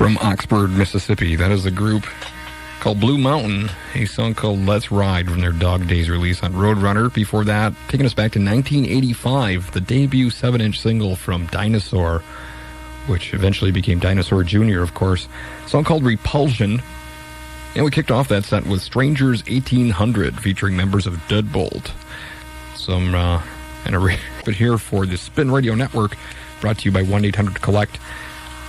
From Oxford, Mississippi. That is a group called Blue Mountain, a song called Let's Ride from their Dog Days release on Roadrunner. Before that, taking us back to 1985, the debut 7-inch single from Dinosaur, which eventually became Dinosaur Jr., of course. A song called Repulsion. And we kicked off that set with Strangers 1800, featuring members of Deadbolt. But here for the Spin Radio Network, brought to you by 1-800-COLLECT.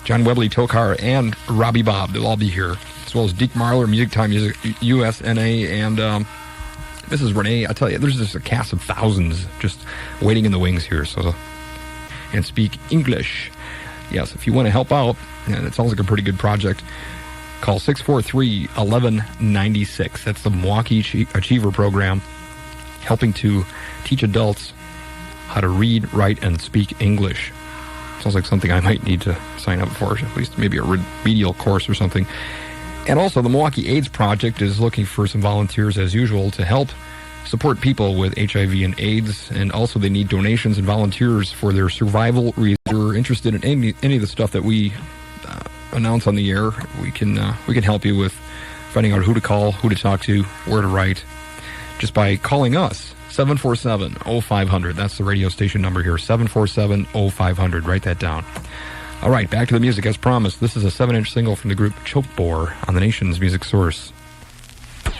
John Webley, Tokar, and Robbie Bob. They'll all be here, as well as Deke Marler, Music Time, Music USNA, and Mrs. Renee. I tell you, there's just a cast of thousands just waiting in the wings here. And speak English. Yes, if you want to help out, and it sounds like a pretty good project, call 643-1196. That's the Milwaukee Achiever Program, helping to teach adults how to read, write, and speak English. Sounds like something I might need to sign up for, at least maybe a remedial course or something. And also, the Milwaukee AIDS Project is looking for some volunteers, as usual, to help support people with HIV and AIDS. And also, they need donations and volunteers for their survival. If you're interested in any of the stuff that we announce on the air, we can help you with finding out who to call, who to talk to, where to write, just by calling us. 747-0500. That's the radio station number here, 747-0500. Write that down. All right, back to the music as promised. This is a 7-inch single from the group Chokebore on the nation's music source. Leave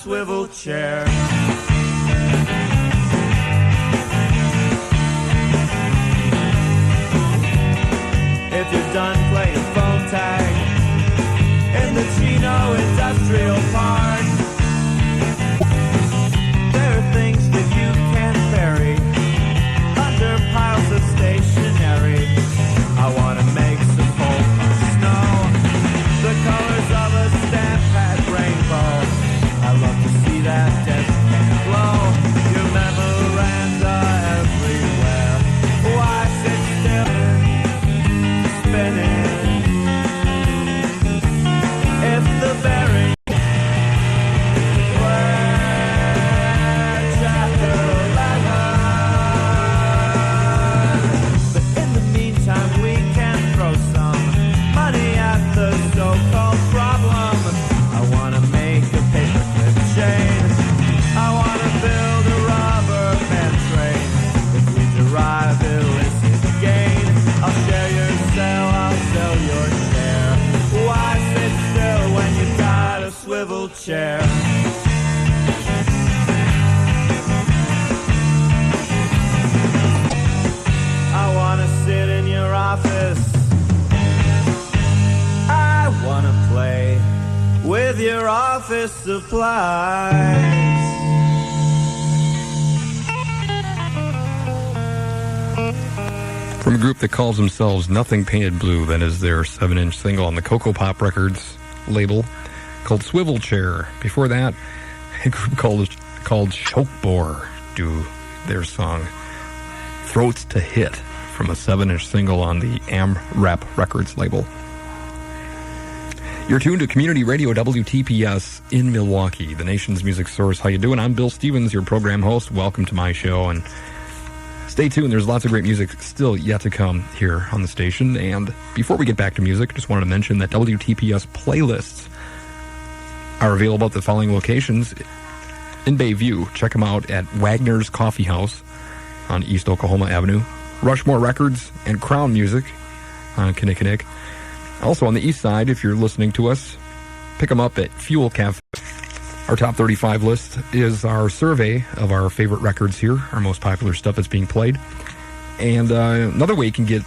swivel chair. If you're done playing phone tag in the Chino Industrial Park, there are things that you can't bury under piles of stationery. I want to make some polka snow, the colors of a stamp pad rainbow. I love to see that desk can glow. Your memoranda everywhere. Why sit still, spinning? If the berry so-called problem. I want to make a paperclip chain. I want to build a rubber band train. If we derive illicit gain, I'll share your cell, I'll sell your share. Why sit still when you've got a swivel chair? I want to sit in your office. I wanna play with your office supplies. From a group that calls themselves Nothing Painted Blue, that is their 7-inch single on the Cocoa Pop Records label called Swivel Chair. Before that, a group called Chokebore do their song Throats to Hit from a 7-inch single on the Am-Rap Records label. You're tuned to Community Radio WTPS in Milwaukee, the nation's music source. How you doing? I'm Bill Stevens, your program host. Welcome to my show, and stay tuned. There's lots of great music still yet to come here on the station. And before we get back to music, I just wanted to mention that WTPS playlists are available at the following locations in Bayview. Check them out at Wagner's Coffee House on East Oklahoma Avenue, Rushmore Records, and Crown Music on Kinnickinnick. Also on the east side, if you're listening to us, pick them up at Fuel Cafe. Our top 35 list is our survey of our favorite records here, our most popular stuff that's being played. And another way you can get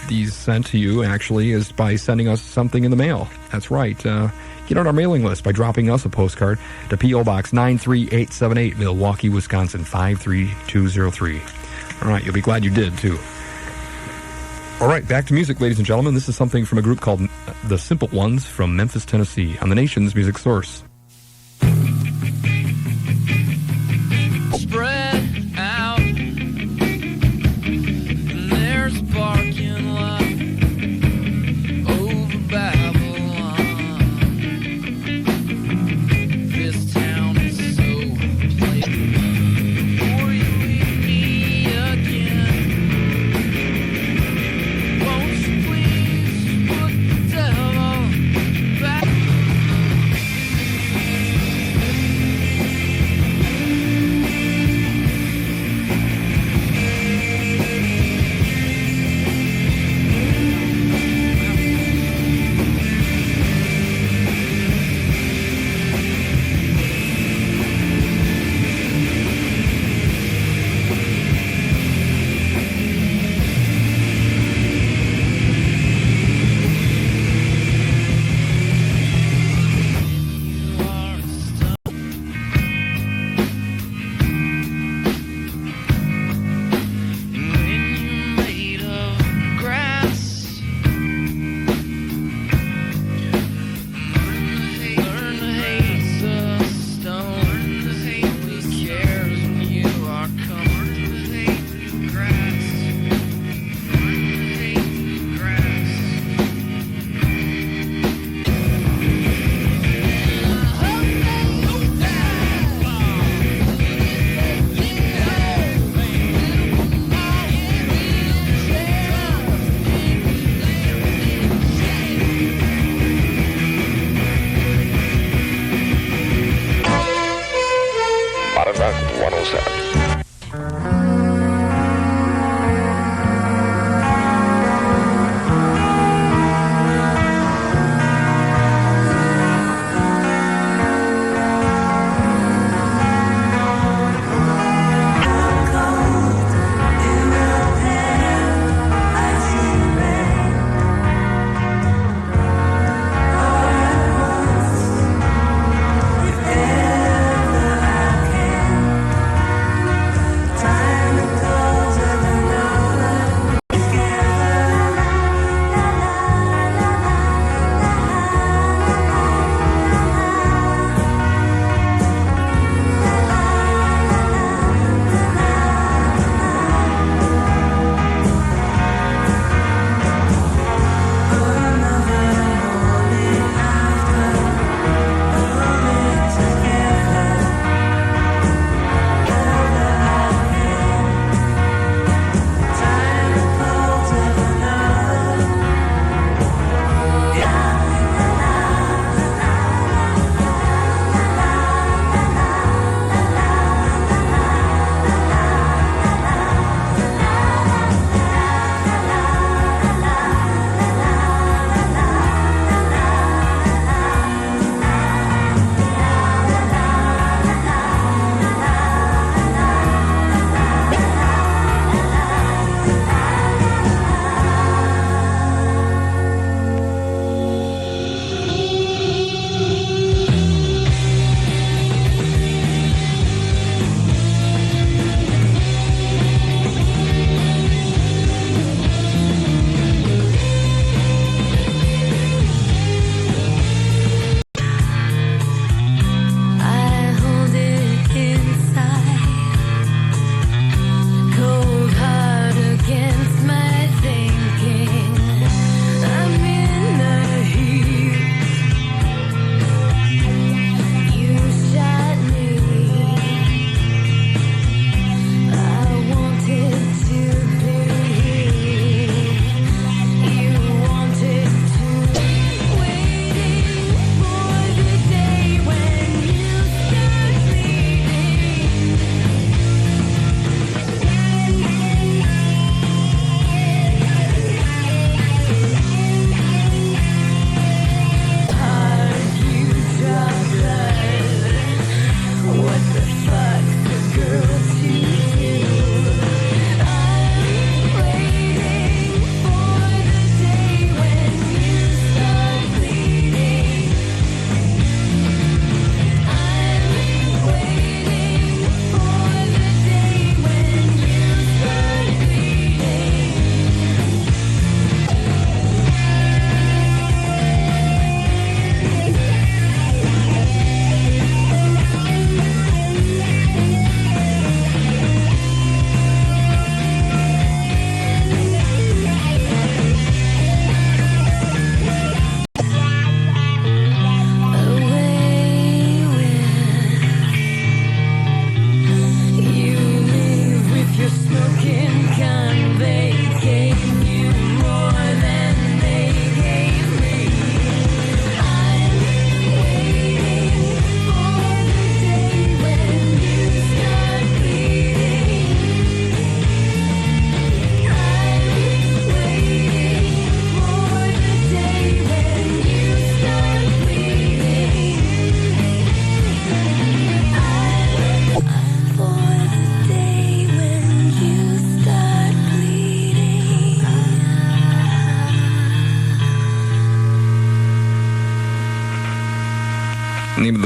these sent to you, actually, is by sending us something in the mail. That's right. Get on our mailing list by dropping us a postcard to P.O. Box 93878, Milwaukee, Wisconsin, 53203. All right, you'll be glad you did, too. All right, back to music, ladies and gentlemen. This is something from a group called The Simple Ones from Memphis, Tennessee, on the nation's music source. Spread out, and there's a parking lot over Babylon. This town is so playful. Before you leave me again, won't you please put the devil back?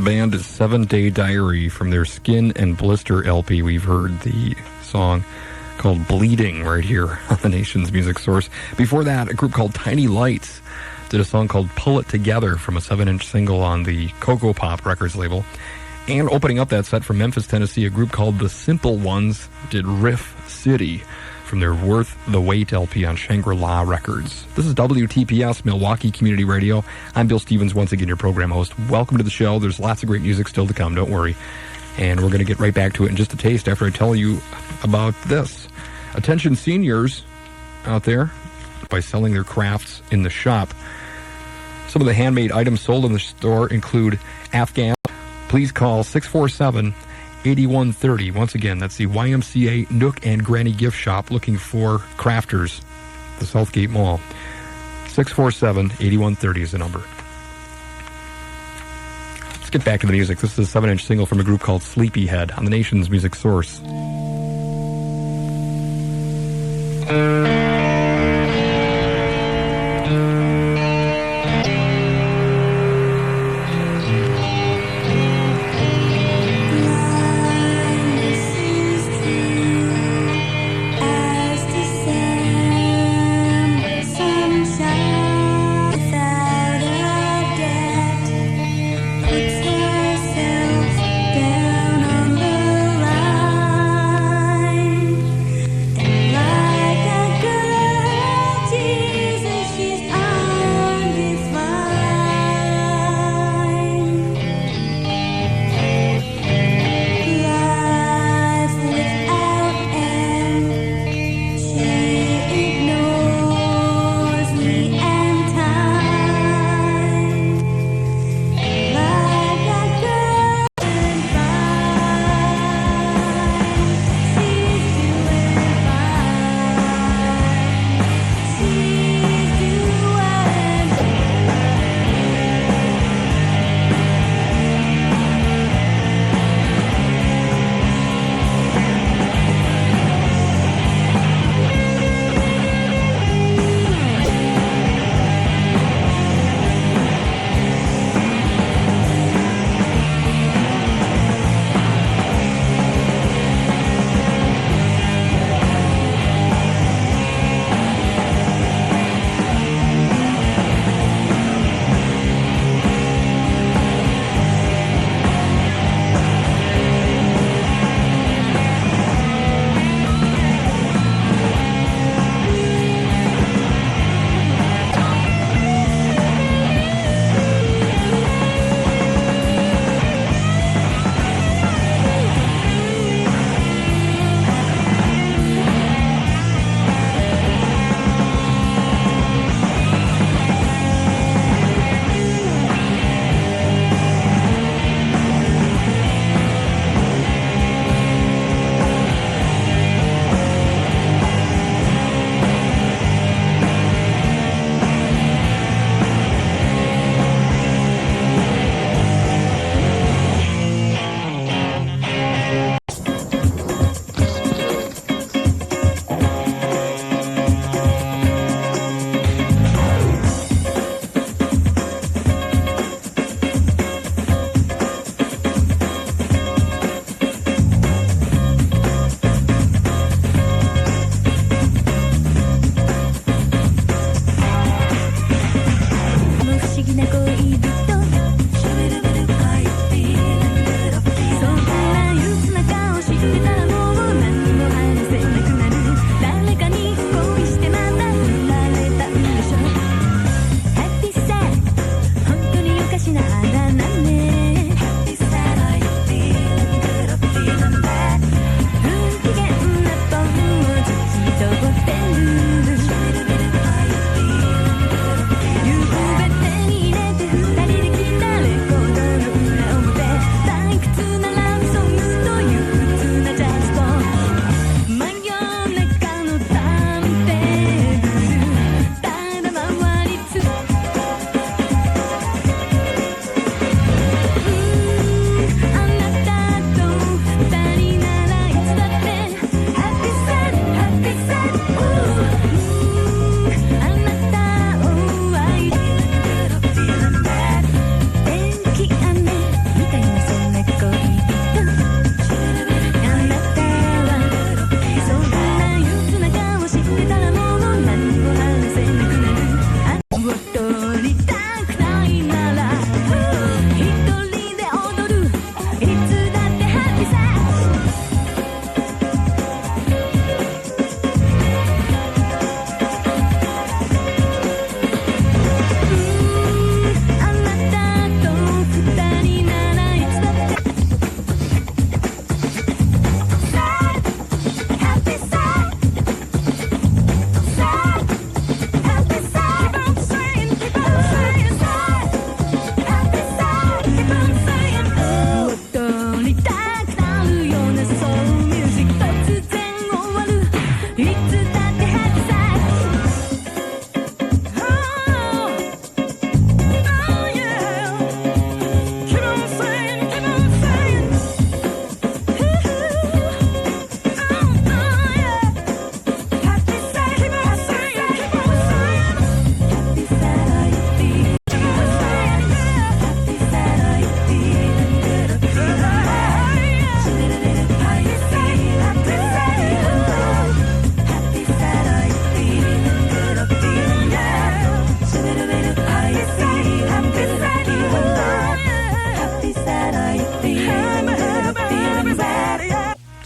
band is 7 Day Diary from their Skin and Blister LP. We've heard the song called Bleeding right here on the nation's music source. Before that, a group called Tiny Lights did a song called Pull It Together from a 7-inch single on the Cocoa Pop Records label. And opening up that set from Memphis, Tennessee, a group called The Simple Ones did Riff City from their Worth the Wait LP on Shangri-La Records. This is WTPS, Milwaukee Community Radio. I'm Bill Stevens, once again your program host. Welcome to the show. There's lots of great music still to come, don't worry. And we're going to get right back to it in just a taste after I tell you about this. Attention seniors out there, by selling their crafts in the shop. Some of the handmade items sold in the store include Afghan. Please call 647-8130. Once again, that's the YMCA Nook and Granny Gift Shop looking for crafters. The Southgate Mall. 647-8130 is the number. Let's get back to the music. This is a 7-inch single from a group called Sleepyhead on the nation's music source. Down on the line, and like a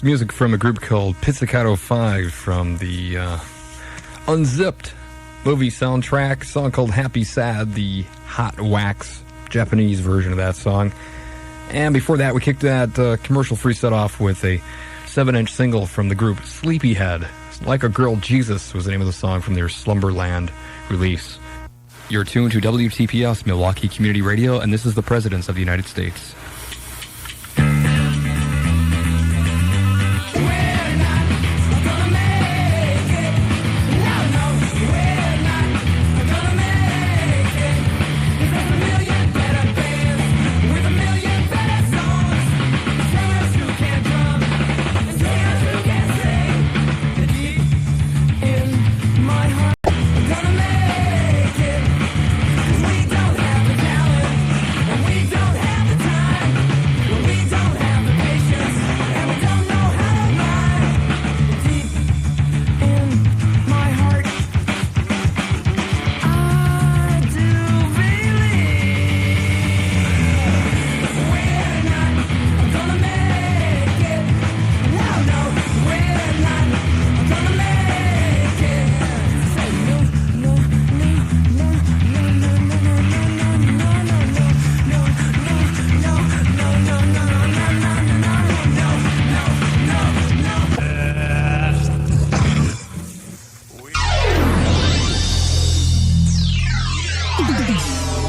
Music from a group called Pizzicato 5 from the Unzipped movie soundtrack. Song called Happy Sad, the Hot Wax Japanese version of that song. And before that, we kicked that commercial-free set off with a 7-inch single from the group Sleepyhead. Like a Girl Jesus was the name of the song from their Slumberland release. You're tuned to WTPS, Milwaukee Community Radio, and this is the Presidents of the United States.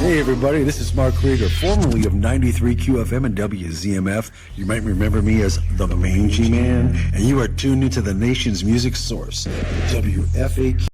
Hey everybody, this is Mark Krieger, formerly of 93 QFM and WZMF. You might remember me as the Mangy Man, and you are tuned into the nation's music source, WFAQ.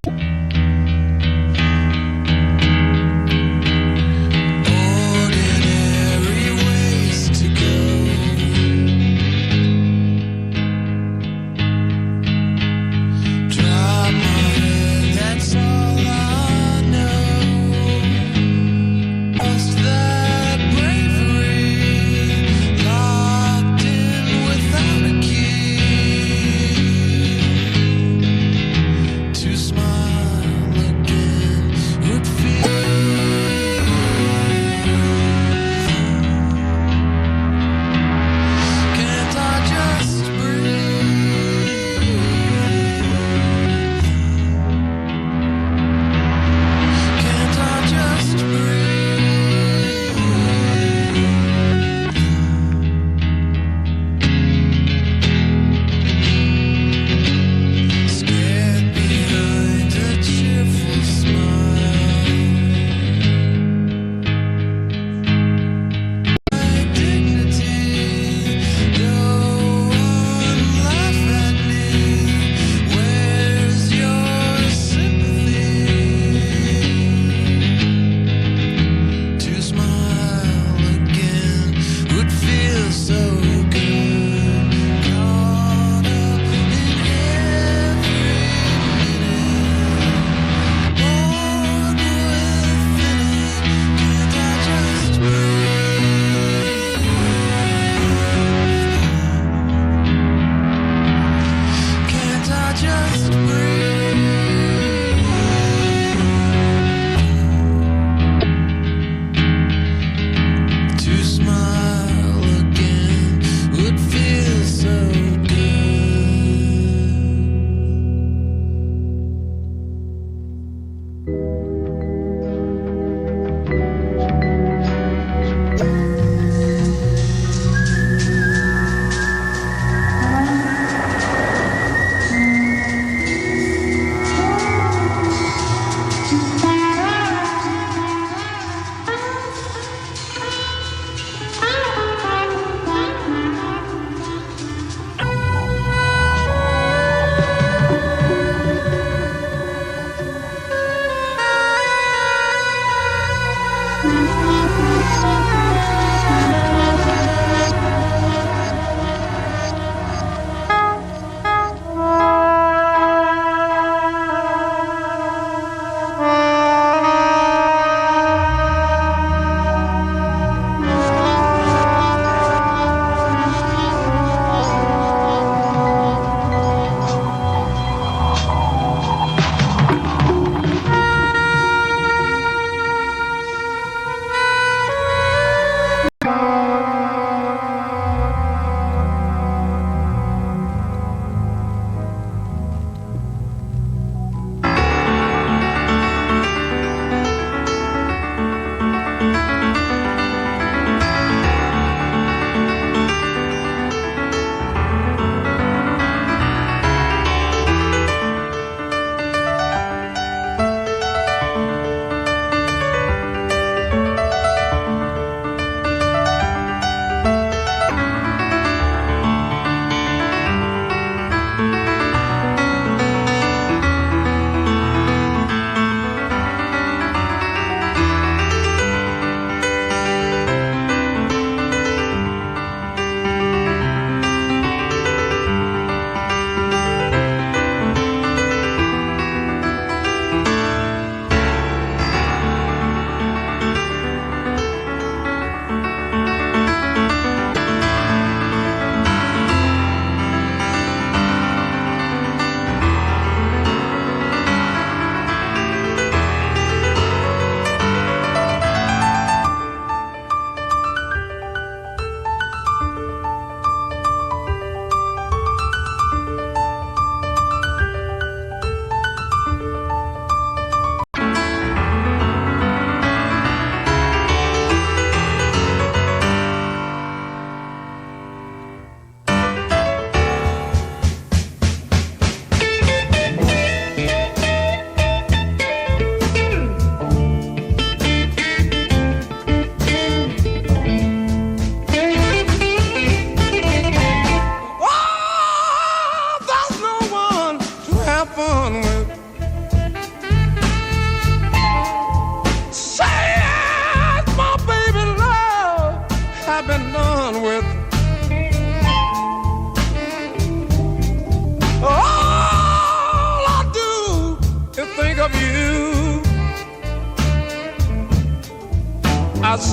Smile.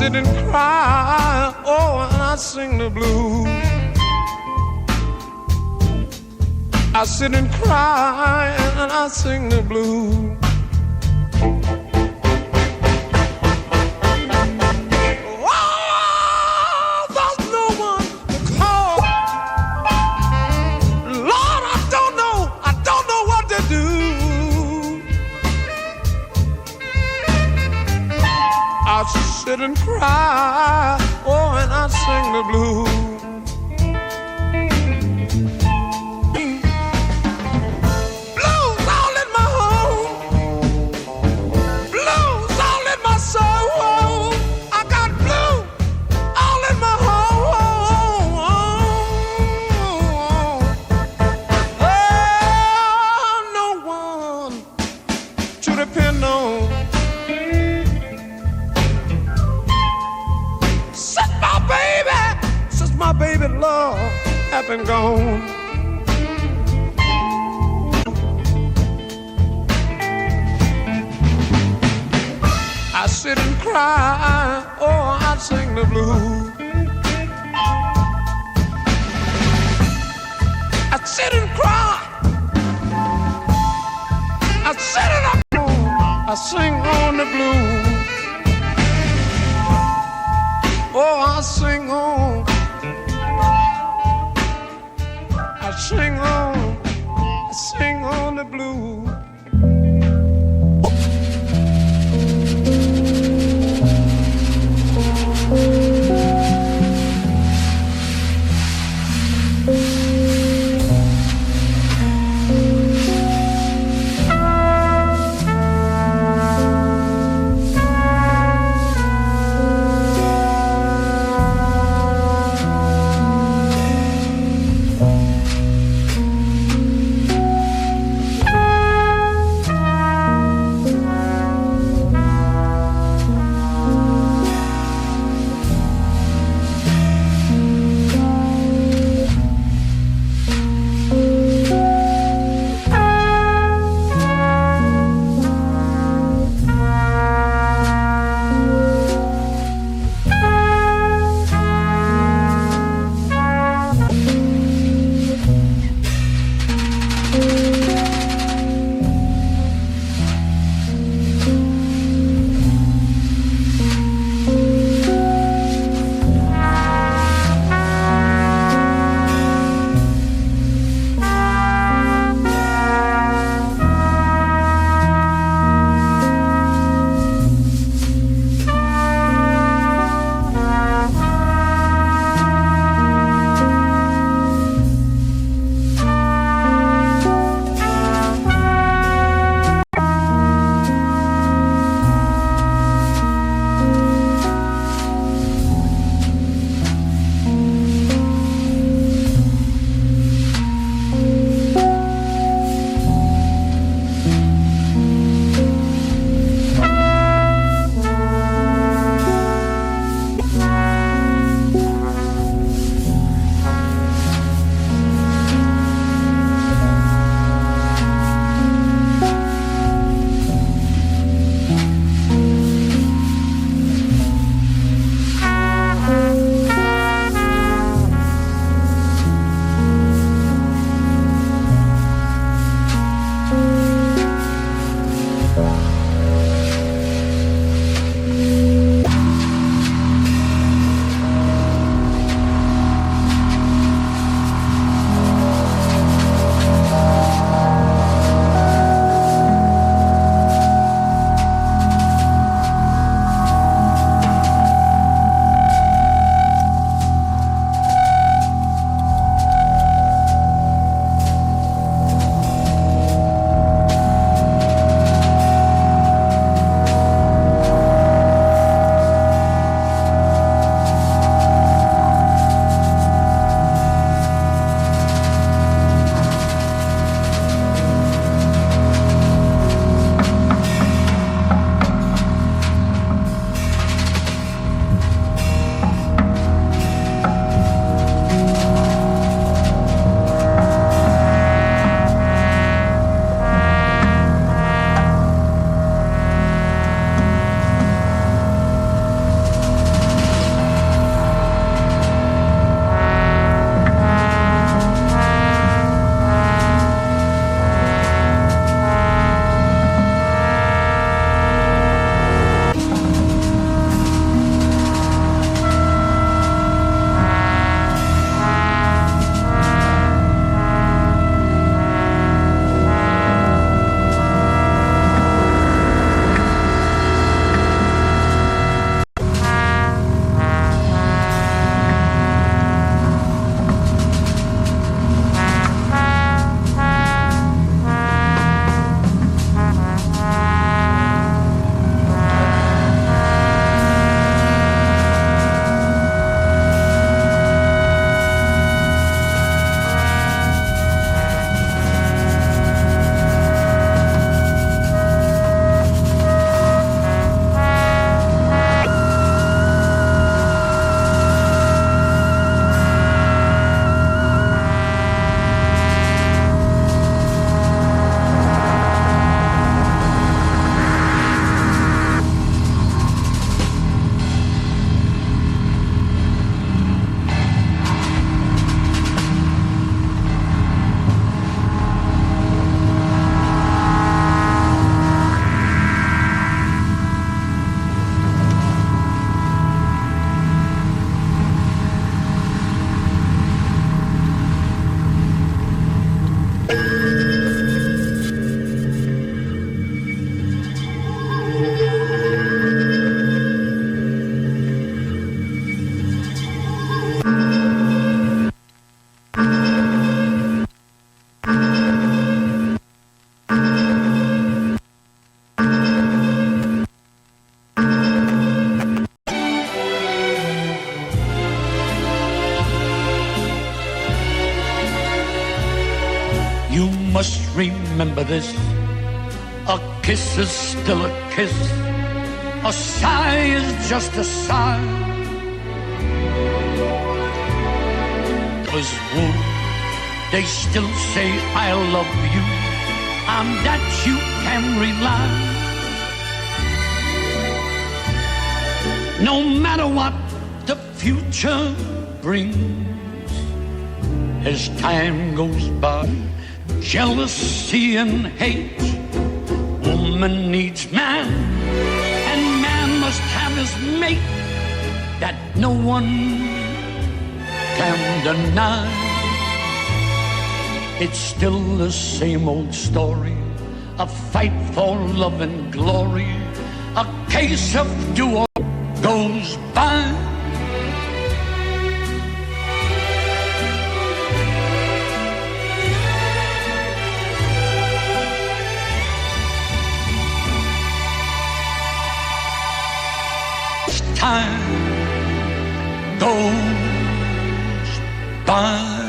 sit and cry, oh, and I sing the blues. I sit and cry and I sing the blues. Oh, there's no one to call. Lord, I don't know what to do. I sit and cry, oh, and I sing the blues. Been gone. I sit and cry, oh, I sing the blues. I sit and cry, I sit and I sing on the blues. Oh, I sing on. Sing on the blues. must remember this. A kiss is still a kiss. A sigh is just a sigh. 'Cause woe, they still say I love you, on that you can rely. No matter what the future brings, as time goes by, jealousy and hate, woman needs man, and man must have his mate, that no one can deny. It's still the same old story, a fight for love and glory, a case of do or goes by. Time goes by.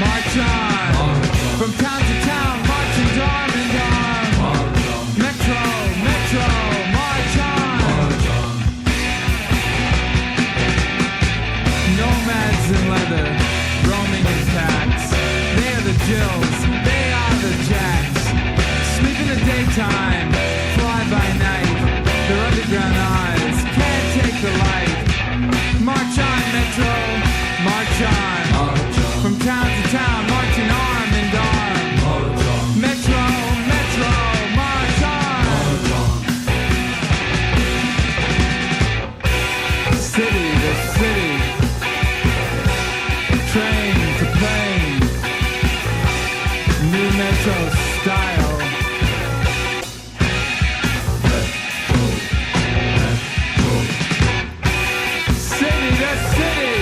march on. From town to town, marching arm in arm. Metro, metro, march on. Nomads in leather, roaming in packs. They are the Jills, they are the Jacks. Sleep in the daytime, fly by night. Their underground eyes can't take the light. March on, Metro, march on. From town to town, marching arm in arm. Metro, Metro, march on. City to city, train to plane, new Metro style. City to city,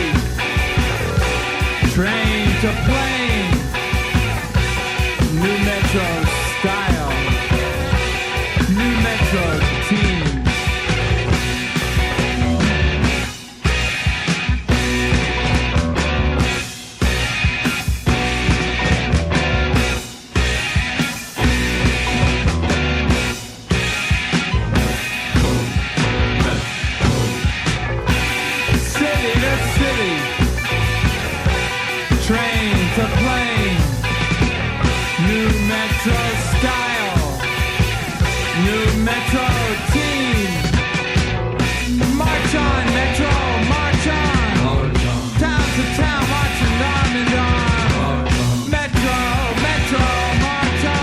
train to plane, new Metro style, new Metro team. City to city, train to plane, new Metro style, new Metro team. March on, Metro, march on. Town to town, marching arm in arm. Metro, Metro, march on.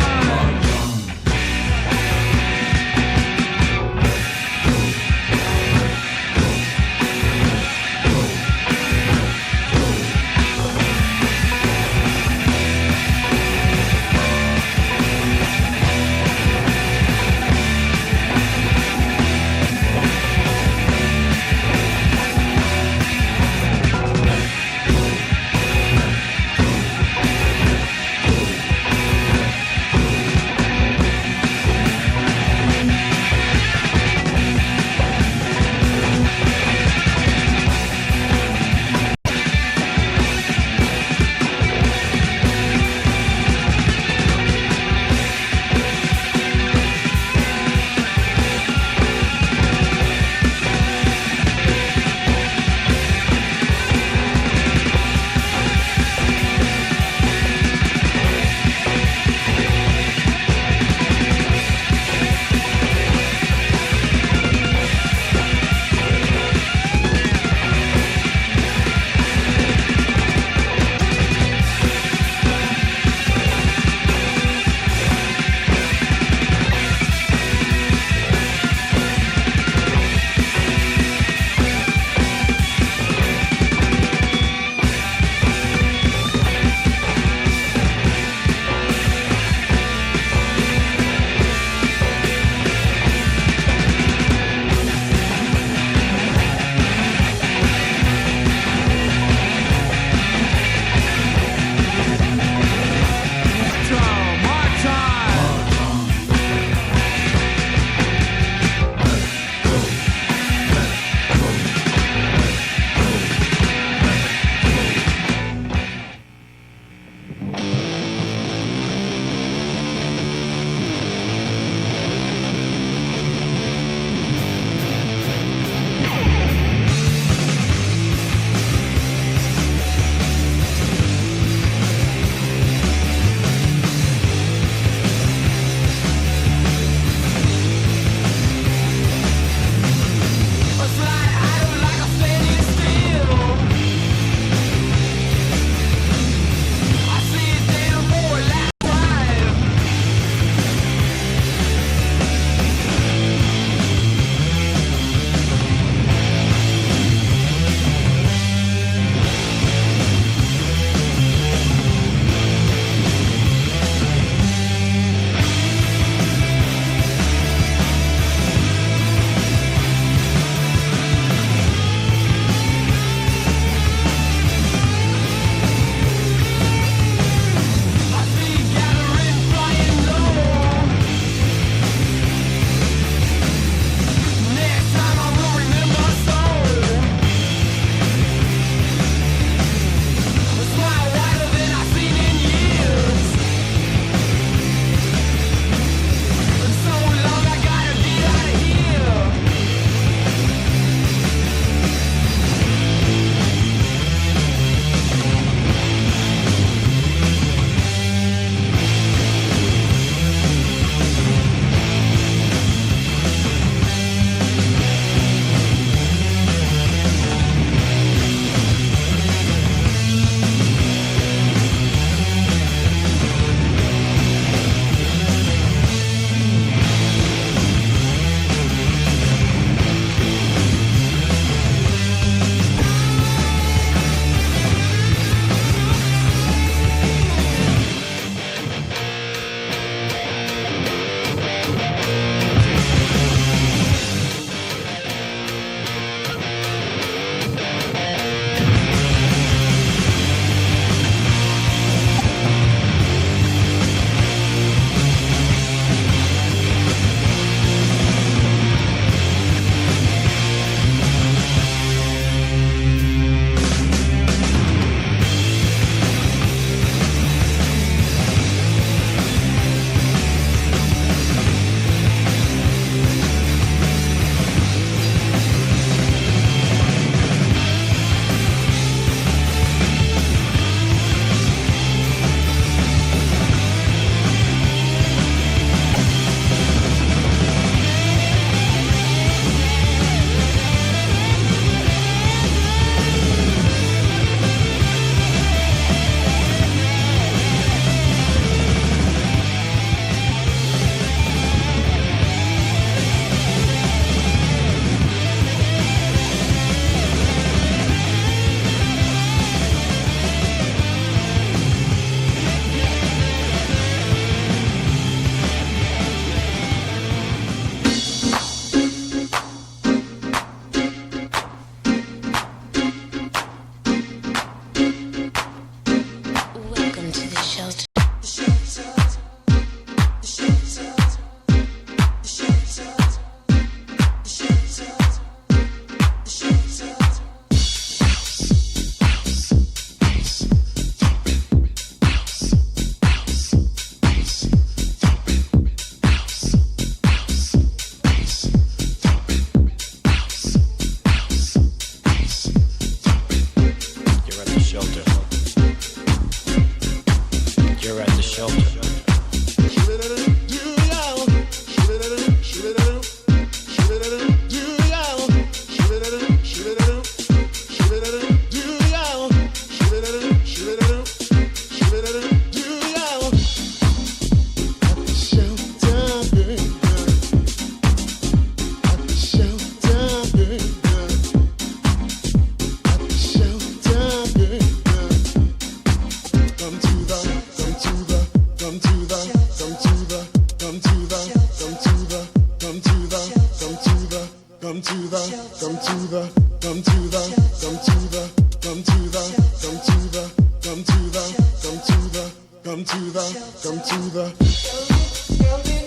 the shelter.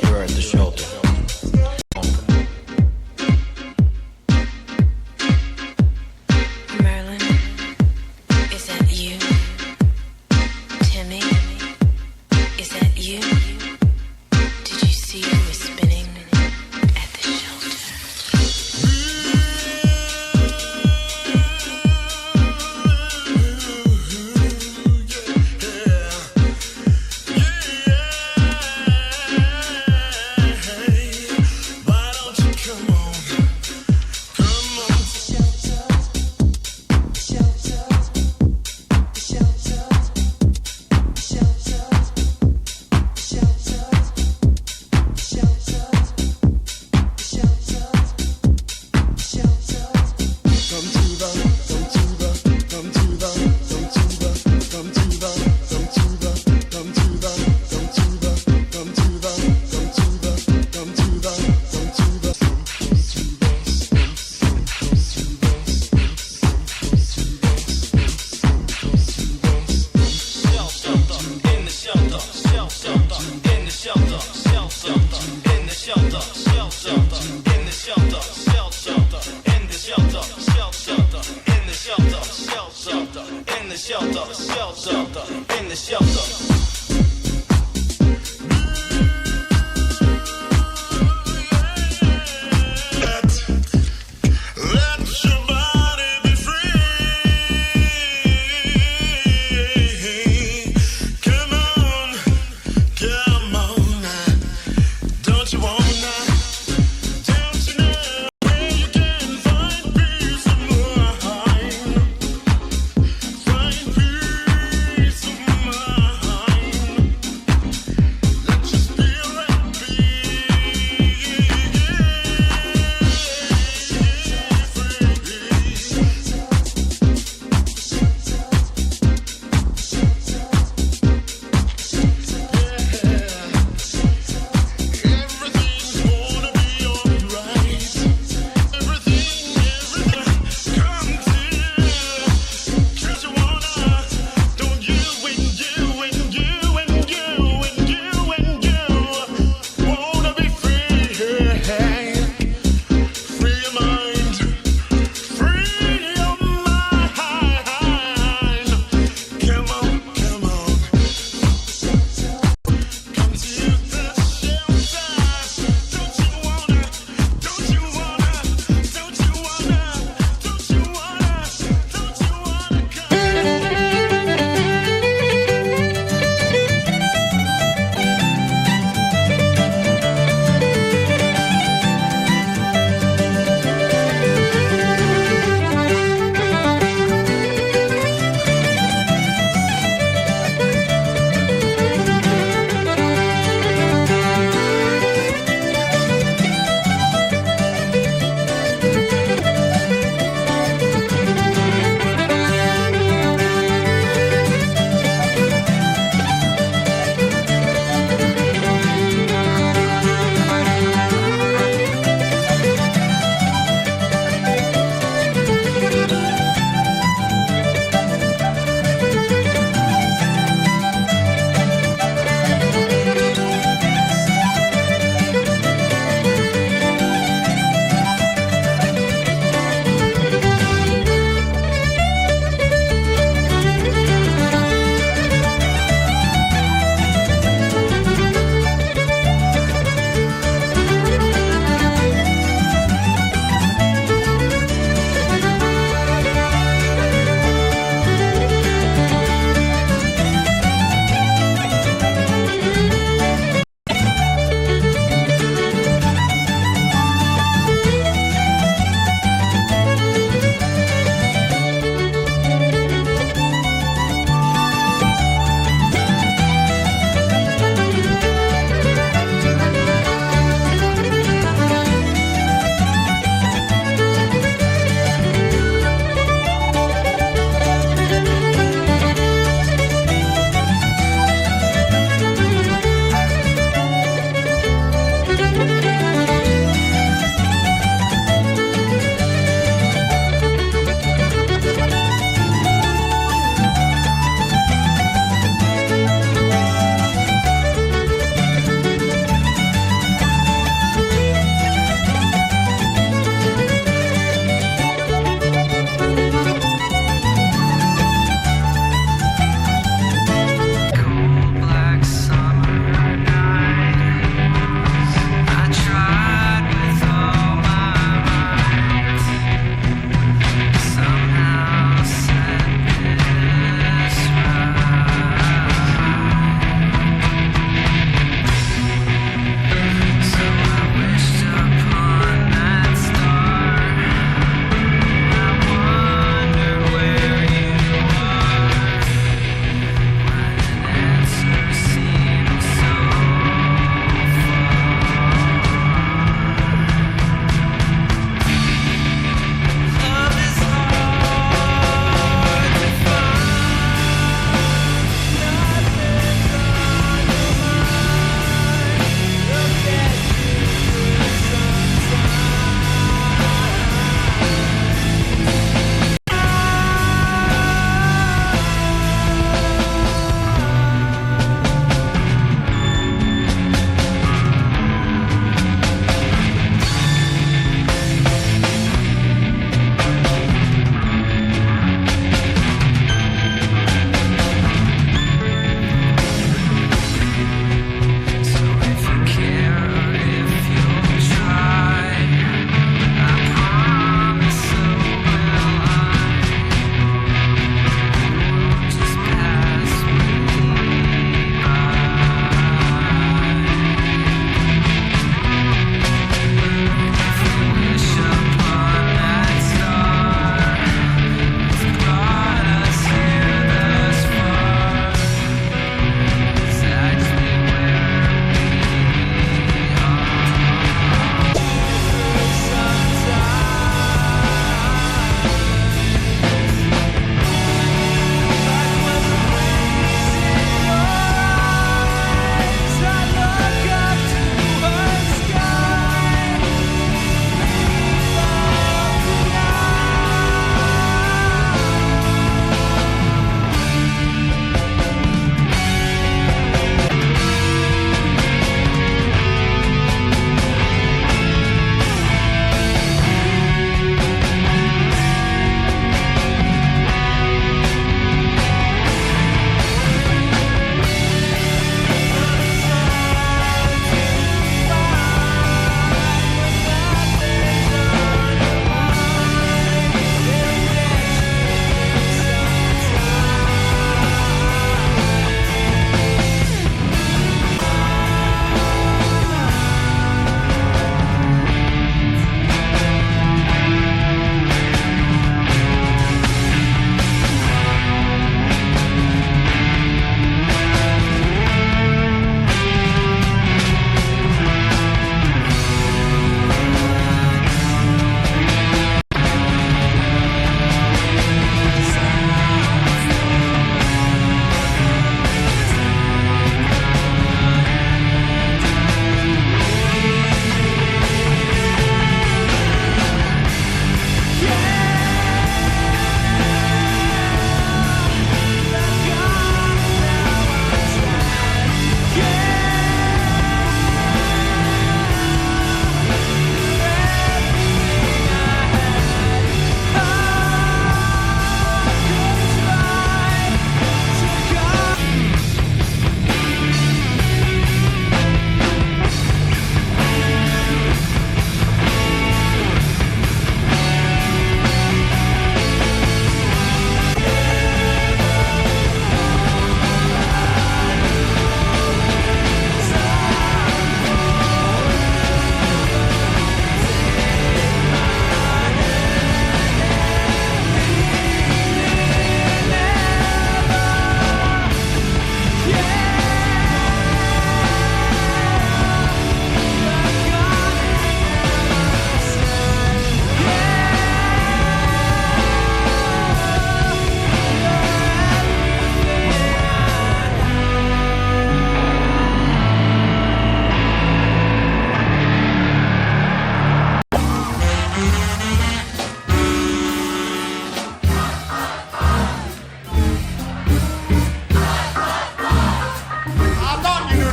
You're at the shelter. Merlin, is that you? Timmy, is that you? Did you see who was spinning at the shelter? Find peace of mind.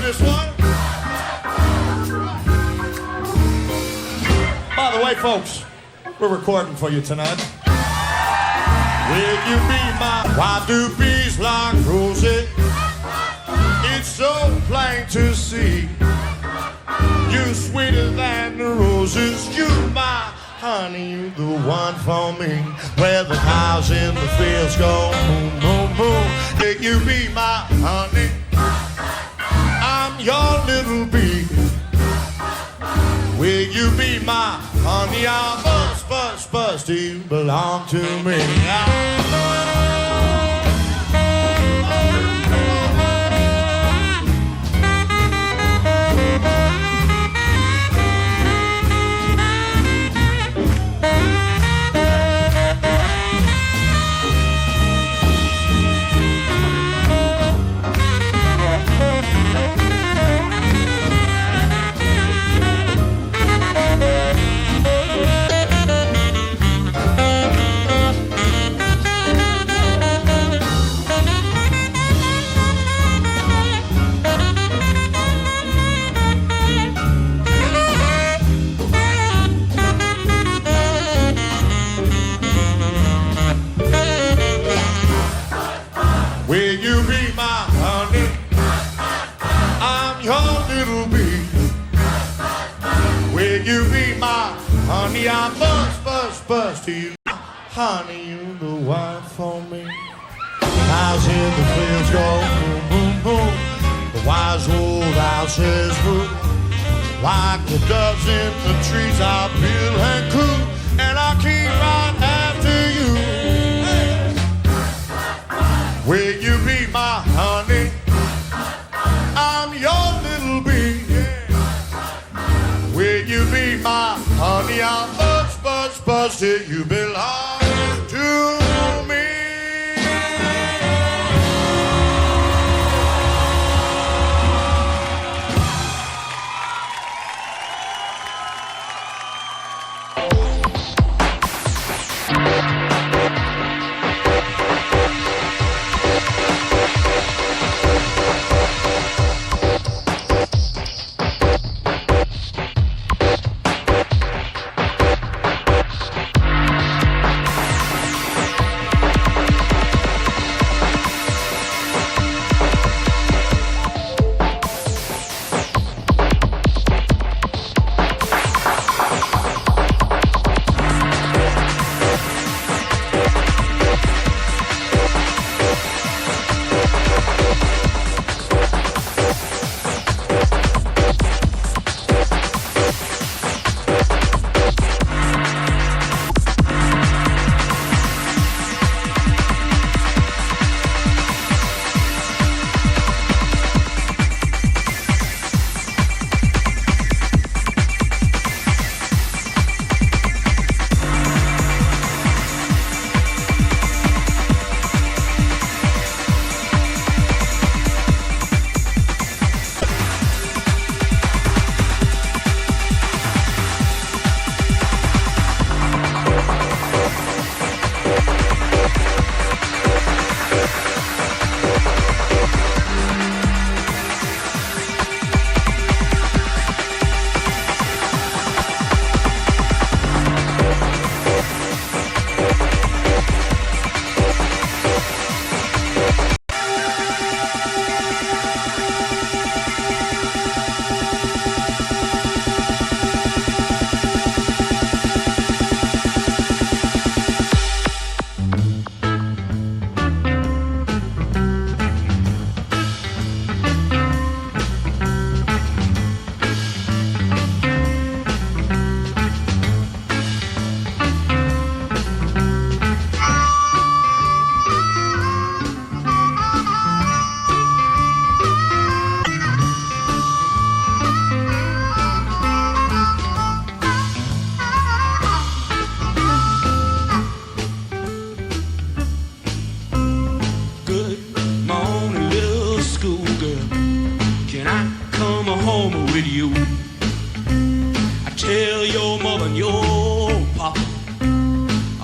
this one. By the way, folks, we're recording for you tonight. Will you be my wife? Do bees like roses? It's so plain to see. You're sweeter than the roses. You my honey, you the one for me. Where the cows in the fields go boom, boom, boom. Will you be my honey? I'm your little bee. Will you be my honey? I'll buzz, buzz, buzz till you belong to me. Will you be my honey? I'm your little bee. Will you be my honey? I buzz, buzz, buzz to you. Honey, you the one for me. Cows in the fields go boom, boom, boom. The wise old owl says boo. Like the doves in the trees, I feel and coo. And I keep right after you. Will you be my honey? I'm your little bee. Yeah. Will you be my honey? I'll buzz, buzz, buzz till you belong to me.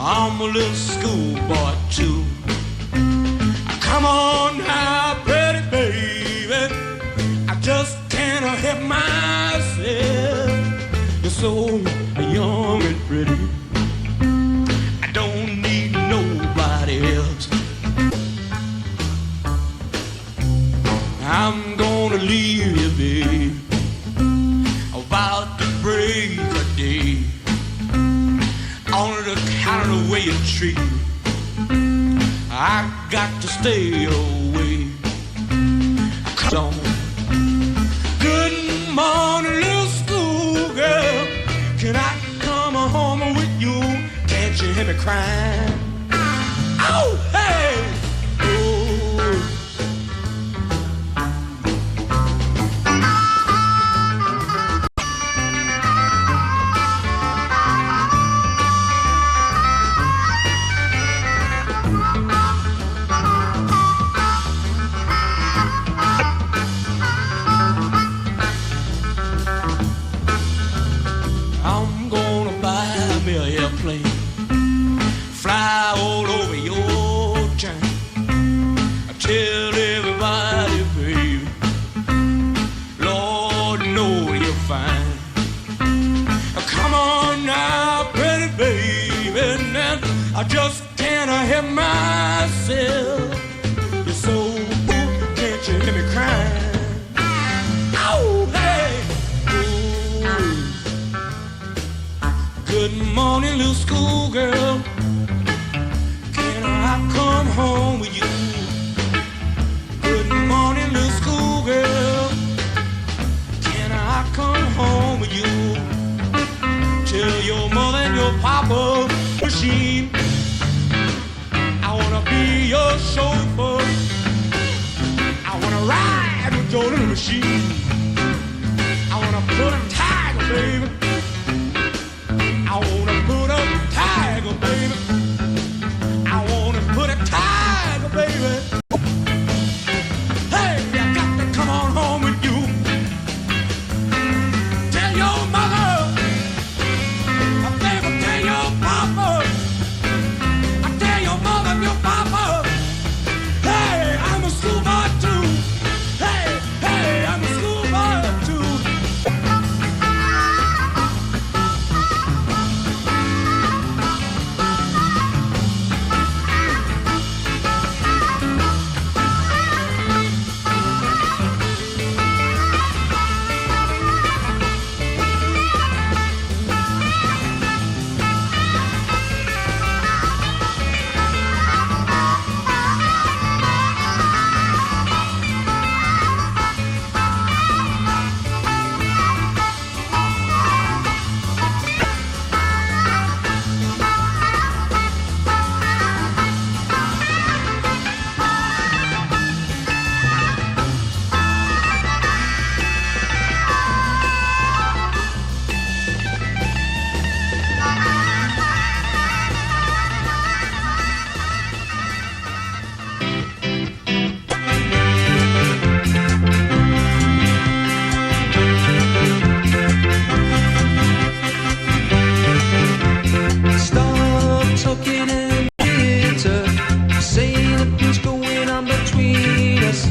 I'm a little schoolboy too. Come on now, pretty baby, I just so young and pretty. I don't need nobody else. I'm gonna leave you, babe, about the break of day. On the count of the way you treat me, I got to stay away. Come on. Good morning, little schoolgirl. Can I come home with you? Can't you hear me crying? Oh, hey! Oh. I'm gonna buy me an airplane, fly all over your town. I tell everybody, baby, Lord knows you're fine. Come on now, pretty baby, now I just can't help myself. You're so cool, can't you hear me crying? Oh, hey, oh. Good morning, little schoolgirl. Can I come home with you? Good morning, little schoolgirl. Can I come home with you? Tell your mother and your papa machine I wanna be your chauffeur. I wanna ride with your little machine. I wanna put a tiger, baby. I wanna put a tiger, baby. I wanna put a tiger, baby. Hey, I got to come on home with you. Tell your mother, baby, tell your papa. I tell your mother and your papa. Hey, I'm a schoolboy too. Hey, hey, I'm a schoolboy too. Stop talking and bitter, saying nothing's going on between us.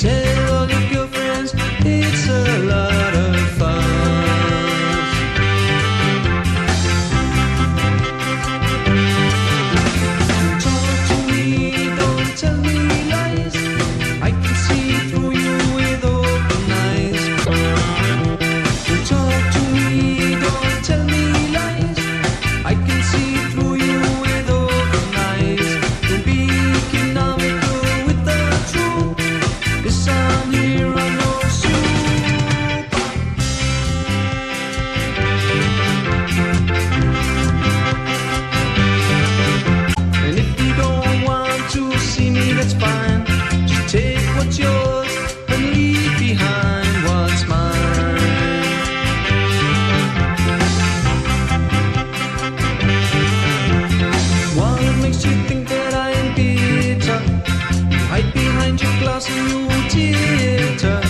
Tell all your girlfriends it's a lot of fun. Talk to me, don't tell me lies. I can see through you with open eyes. Talk to me, don't tell me lies. I can see through you with open eyes. Don't be economical with the truth. Yes, I'm here, I know soup. And if you don't want to see me, that's fine. Just take what's yours and leave behind what's mine. What makes you think that I'm bitter? You hide behind your glass and you titter.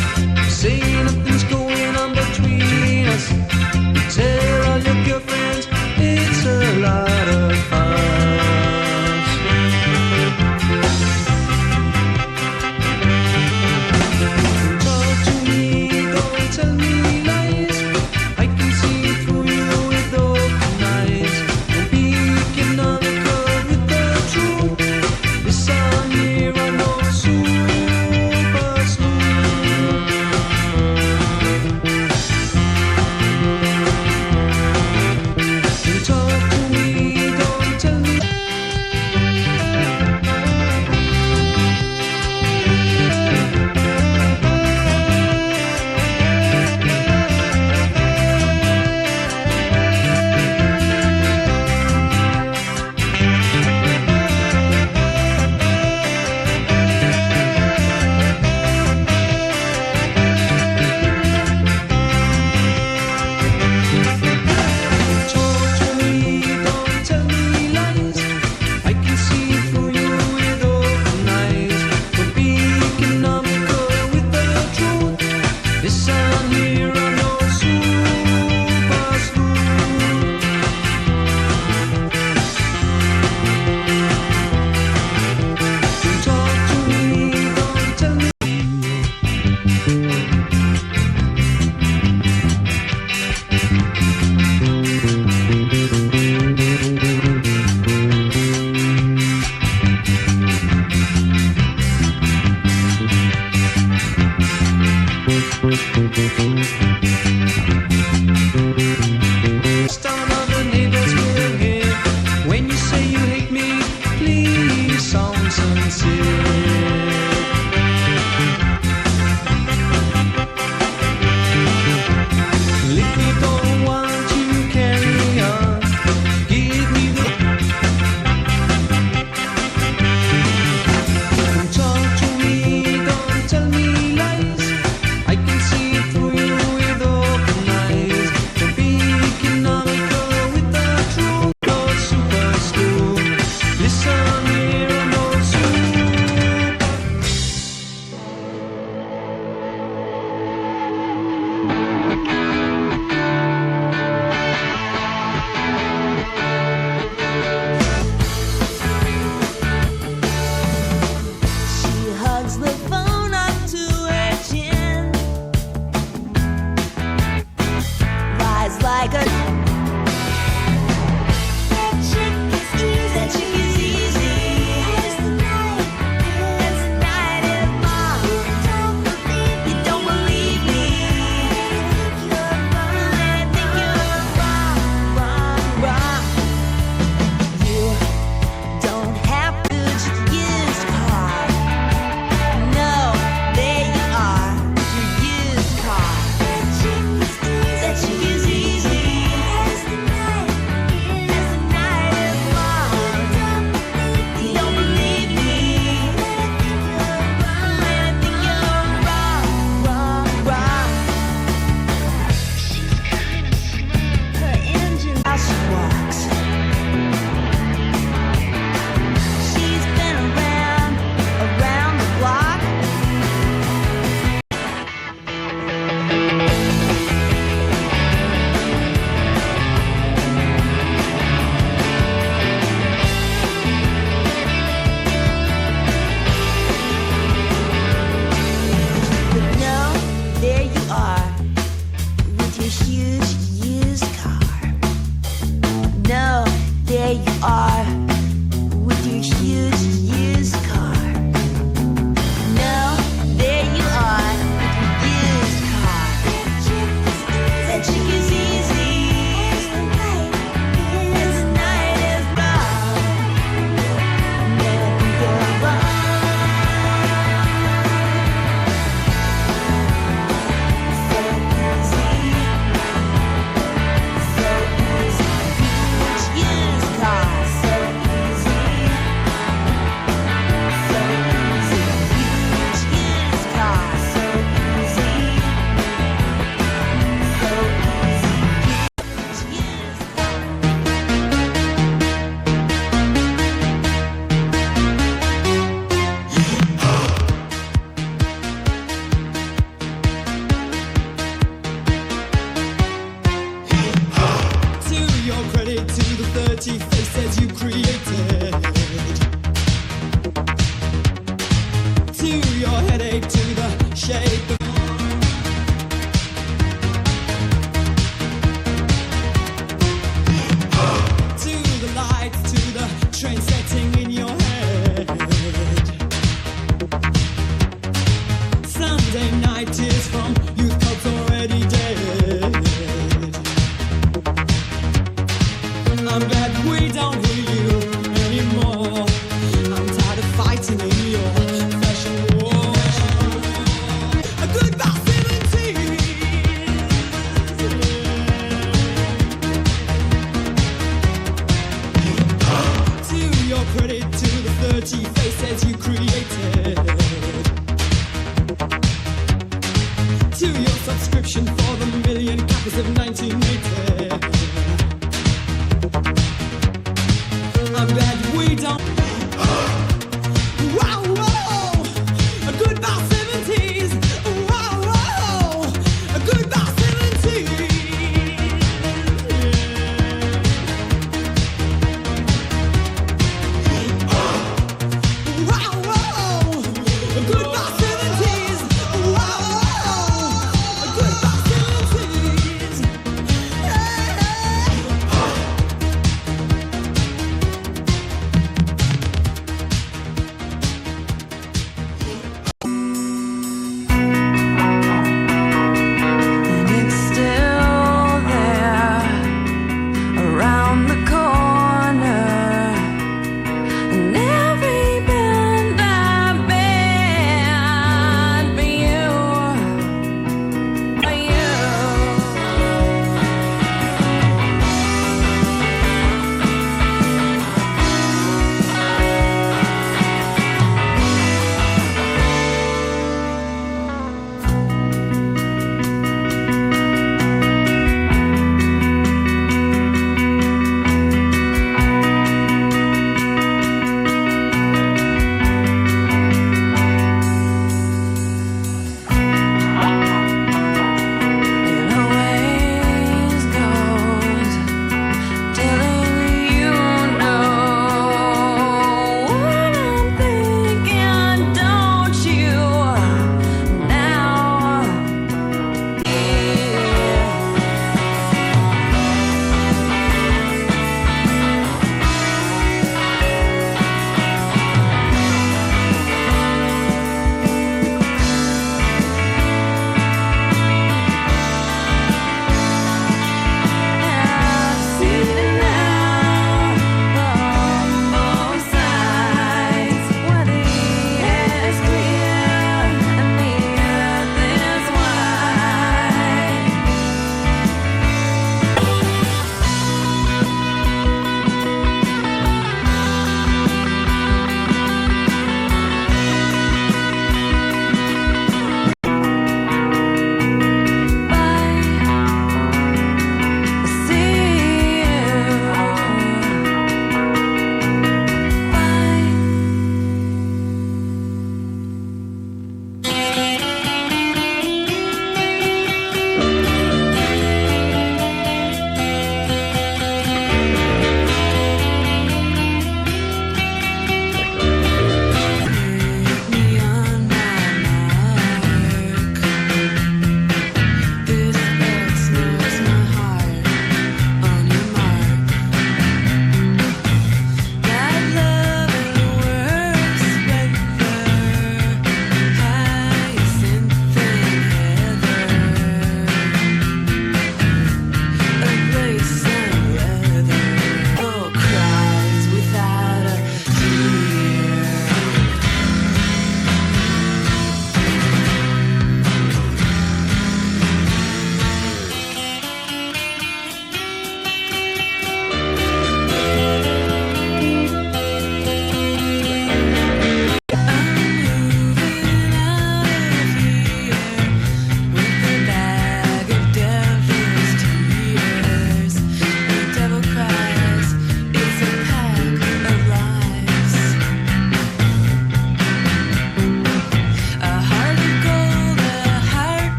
my tears from youth cults already dead. I'm glad we don't hear you anymore. I'm tired of fighting in your fashion war. A goodbye 70s. To your credit, to the 30 faces you created. To your subscription for the million copies of 1980. I'm glad we don't. Wow, wow, a goodbye 70s. Wow, wow, a goodbye 70s. Wow, wow, a goodbye 70s. Wow, wow, a goodbye 70s. Yeah.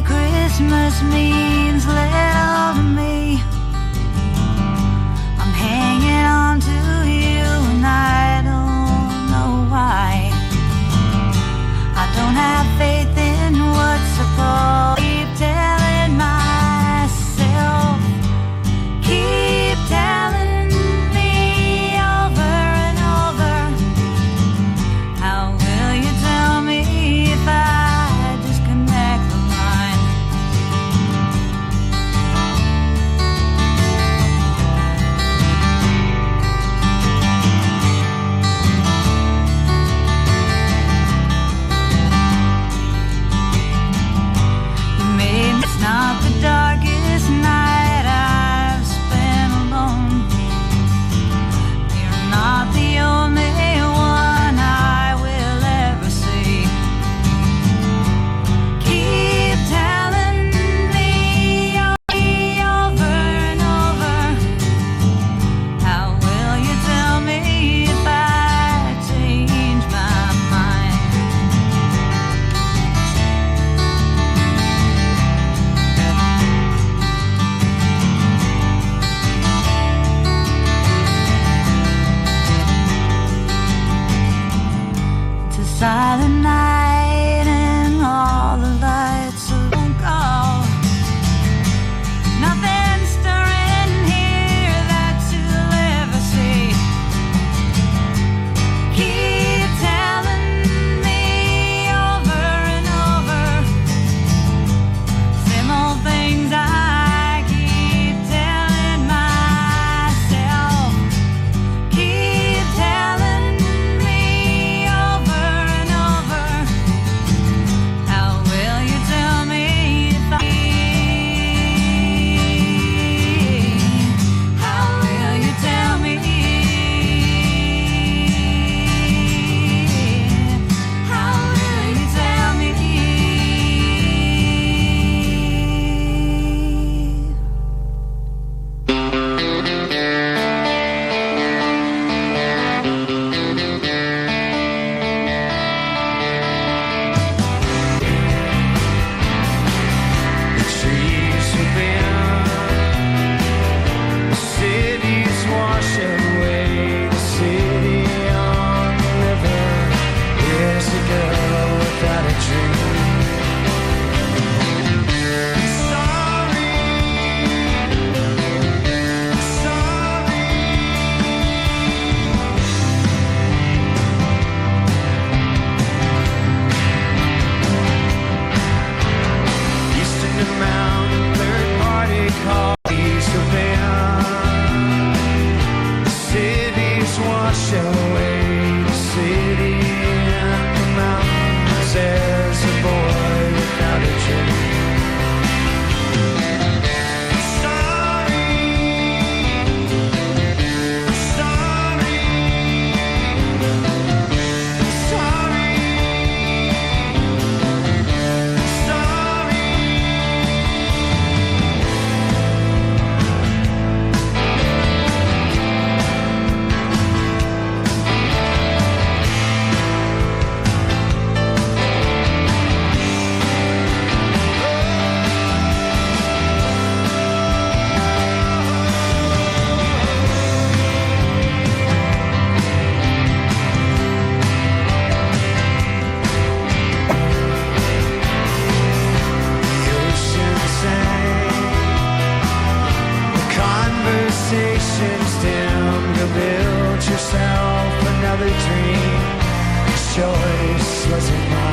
Christmas means little to me. I'm hanging on to you and I don't know why. I don't have faith in what's supposed. Keep telling myself, keep telling me over and over. How will you tell me if I disconnect the line? You made it's not the darkest night I've spent alone. You're not the only one I will ever see. Keep telling me over and over. How will you tell me if I change my mind? It's a silent night and all the lights won't go. Nothing stirring here that you'll ever see. Keep telling me over and over. Same old things I keep telling myself. Keep telling me over and over. useless am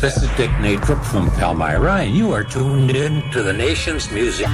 This is Dick Natrup from Palmyra, and you are tuned in to the nation's music.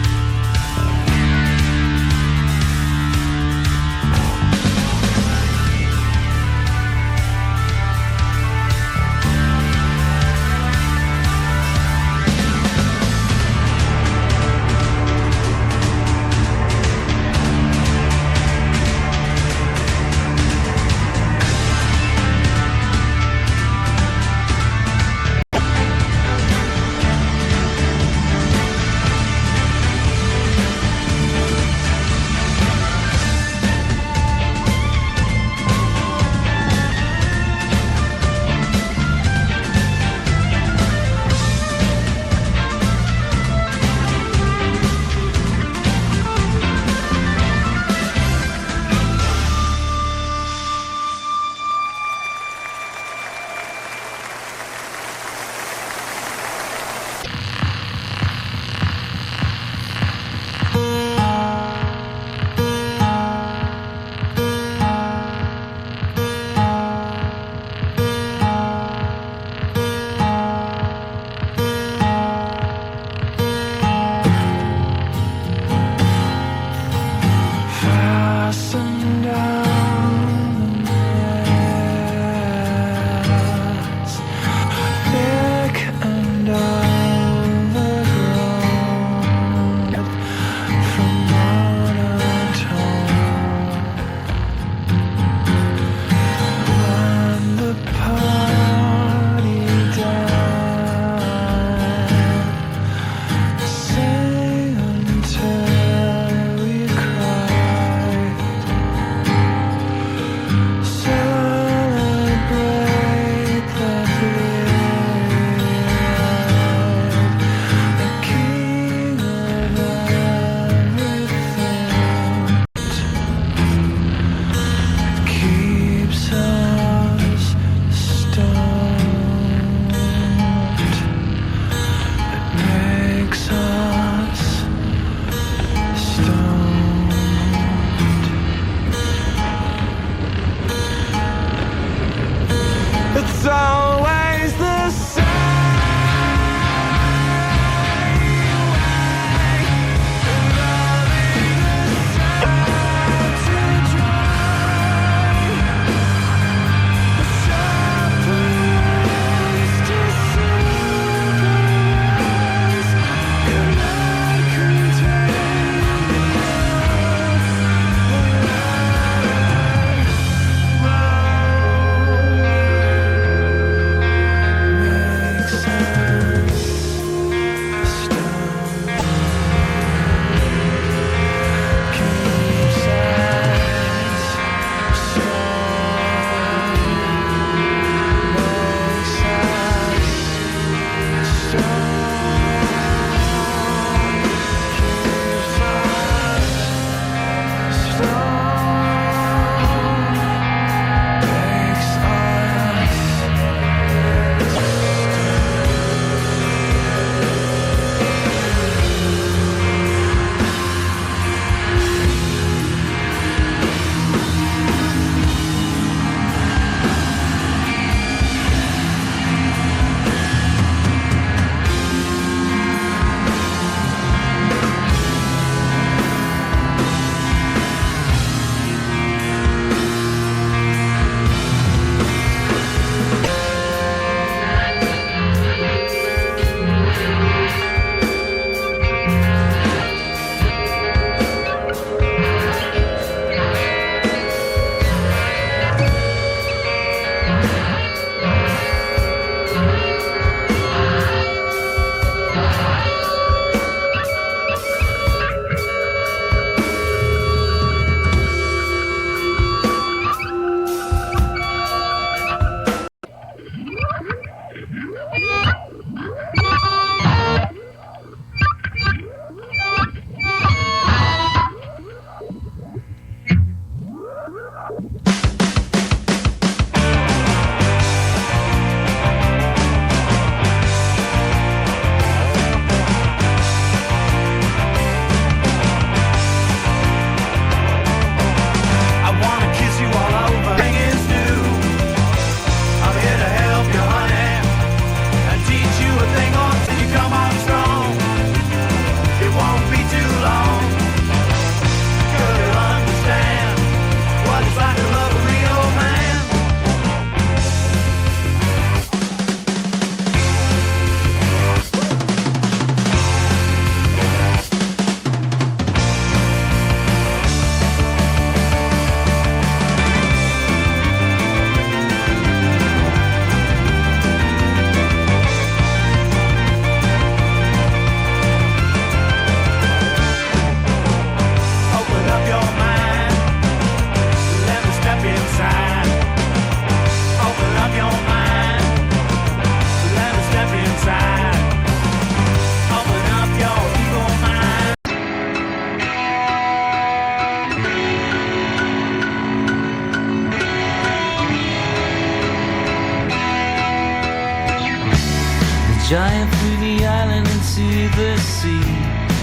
Dive through the island into the sea,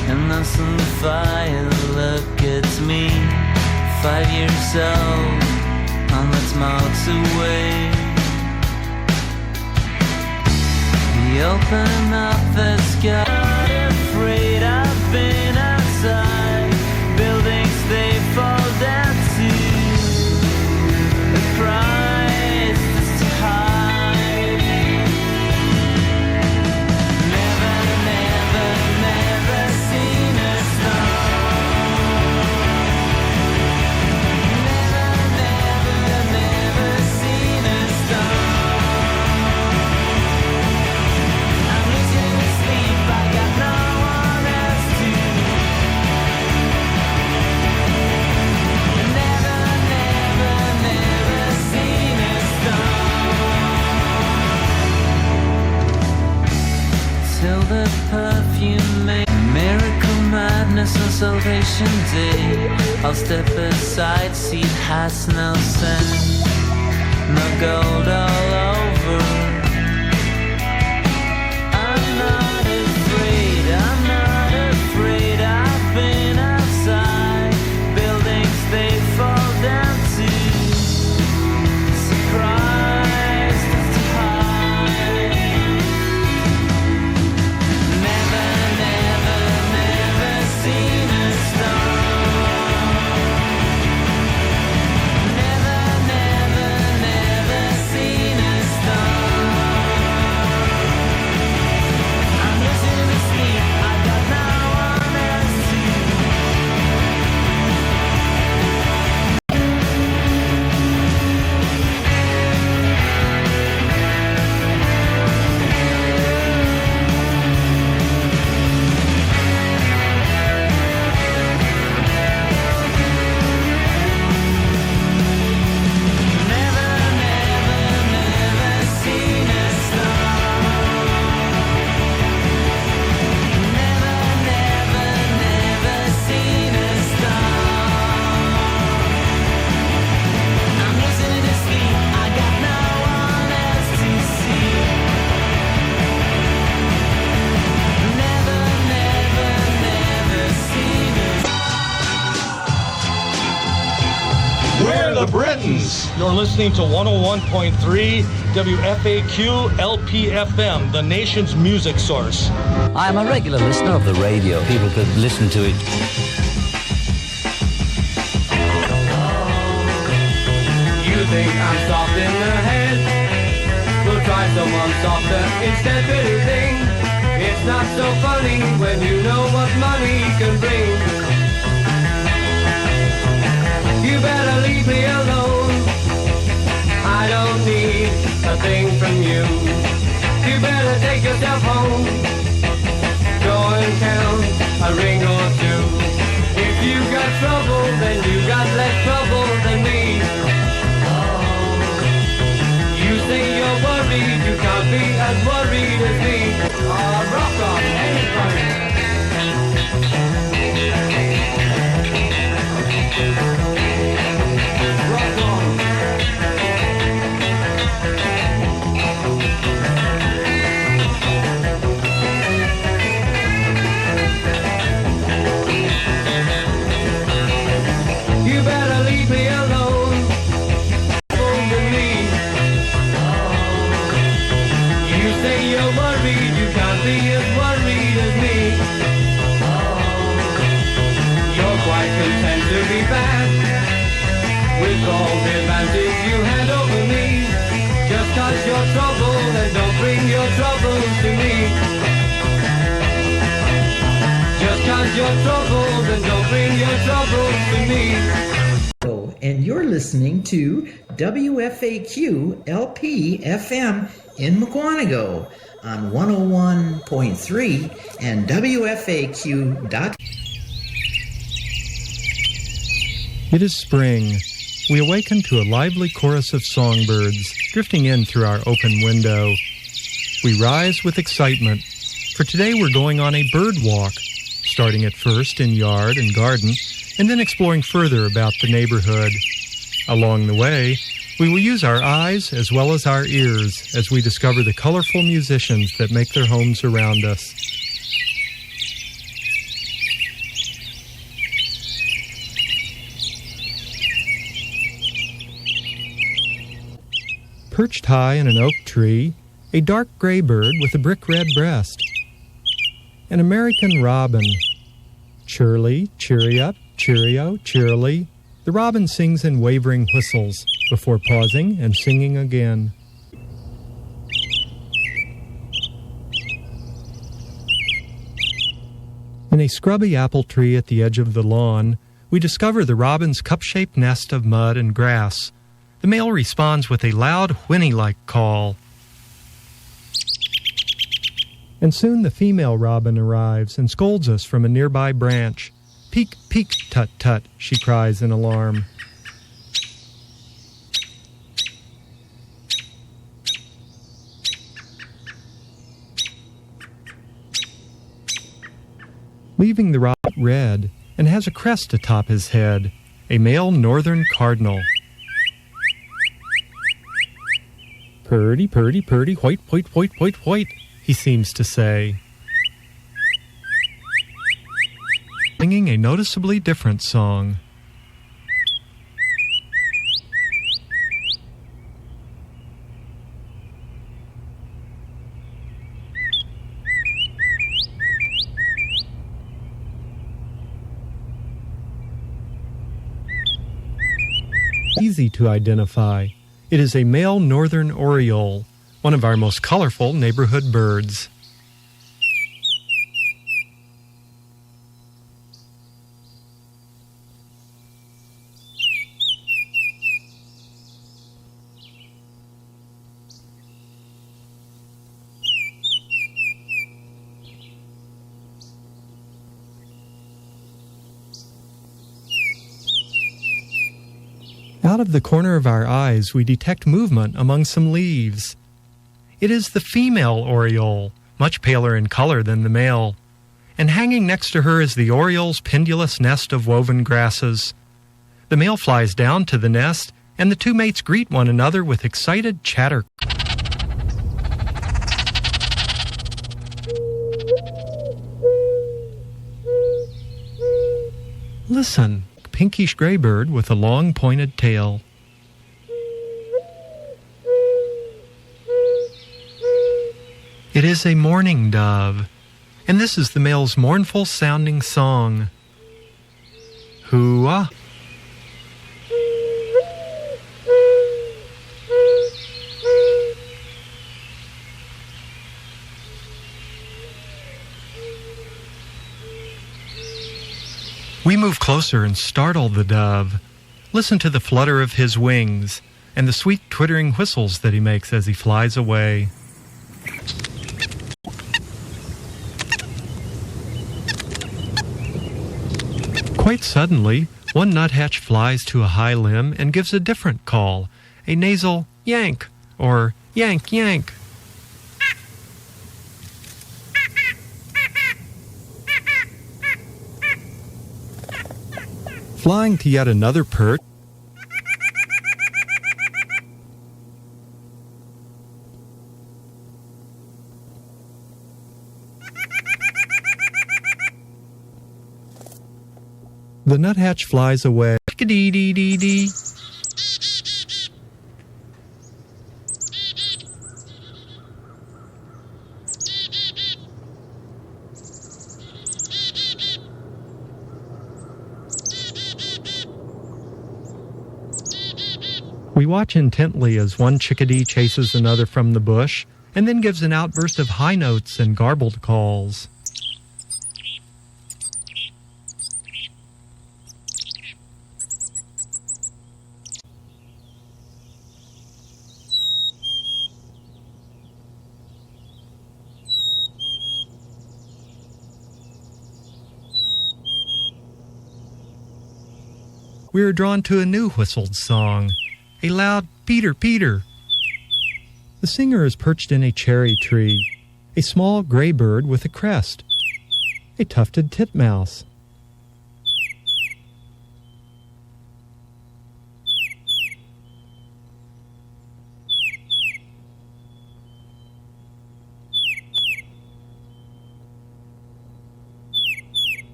and thus on the fire look at me. 5 years old, 100 miles away. We open up the sky. Not afraid, I've been outside. Buildings they fall down to. The price is too high. Never, never, never seen a star. Never, never, never seen a star. I'm losing sleep, I got no one else to. Never, never, never seen a star. Till the perfume made miracle madness on Salvation Day. I'll step aside, see it has no sense. No gold all over. I'm not afraid, I'm not afraid. I've been outside. Buildings they fall down to. Surprised it's too high. Never, never, never seen a star. Never, never, never seen a star. I'm losing the sleep, I got no one else to. Never, never, never seen a star. Never, never, never seen a star. I'm losing to sleep, I got no one else to see. Never, never, never seen a star. We're the Britons. You're listening to 101.3 WFAQ LPFM, the nation's music source. I'm a regular listener of the radio. People could listen to it. You think I'm soft in the head? We'll try someone softer instead, pretty thing. It's not so funny when you know what money can bring. You better leave me alone. I don't need a thing from you. You better take yourself home. Go and count a ring or two. If you got trouble, then you got less trouble than me. You say you're worried, you can't be as worried as me. Rock on, anybody. Rock on. You better leave me alone. Over me. You say you're worried, you can't be as worried as me. You're quite content to be bad with all the advantage you had over me. Just 'cause you're troubled and don't bring your troubles to me. Just 'cause you're troubled and don't bring your troubles to me. And you're listening to WFAQ LP FM in Mukwonago on 101.3 and WFAQ.com. It is spring. We awaken to a lively chorus of songbirds drifting in through our open window. We rise with excitement, for today we're going on a bird walk, starting at first in yard and garden, and then exploring further about the neighborhood. Along the way, We will use our eyes as well as our ears as we discover the colorful musicians that make their homes around us. Perched high in an oak tree, a dark gray bird with a brick-red breast. An American robin. Chirly, cheery up, cheerio, cheerily. The robin sings in wavering whistles before pausing and singing again. In a scrubby apple tree at the edge of the lawn, we discover the robin's cup-shaped nest of mud and grass. The male responds with a loud whinny-like call. And soon the female robin arrives and scolds us from a nearby branch. "Peek, peek, tut, tut," she cries in alarm. Leaving the robin red and has a crest atop his head, a male northern cardinal. "Purdy, purdy, purdy, white, white, white, white, white," he seems to say. Singing a noticeably different song. Easy to identify. It is a male northern oriole, one of our most colorful neighborhood birds. Out of the corner of our eyes, we detect movement among some leaves. It is the female oriole, much paler in color than the male, and hanging next to her is the oriole's pendulous nest of woven grasses. The male flies down to the nest, and the two mates greet one another with excited chatter. Listen. Pinkish gray bird with a long pointed tail. It is a mourning dove, and this is the male's mournful sounding song. Hoo-ah. We move closer and startle the dove. Listen to the flutter of his wings and the sweet twittering whistles that he makes as he flies away. Quite suddenly, one nuthatch flies to a high limb and gives a different call, a nasal yank or yank yank. Flying to yet another perch, the nuthatch flies away. Dee-dee-dee-dee. We watch intently as one chickadee chases another from the bush and then gives an outburst of high notes and garbled calls. We are drawn to a new whistled song, a loud Peter, Peter. The singer is perched in a cherry tree, a small gray bird with a crest, a tufted titmouse.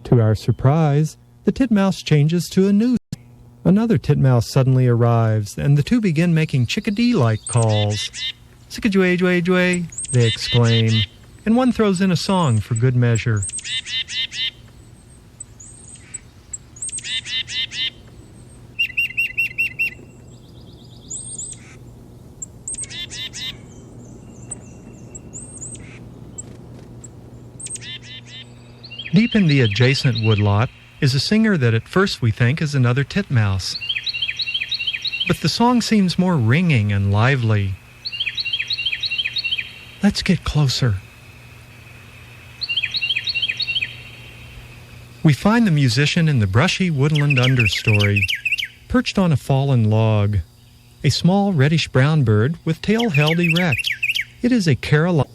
To our surprise, the titmouse changes to a new. Another titmouse suddenly arrives, and the two begin making chickadee-like calls. "Sickajway-jway-jway," they exclaim, and one throws in a song for good measure. Deep in the adjacent woodlot is a singer that at first we think is another titmouse. But the song seems more ringing and lively. Let's get closer. We find the musician in the brushy woodland understory, perched on a fallen log, a small reddish-brown bird with tail held erect. It is a Carolina.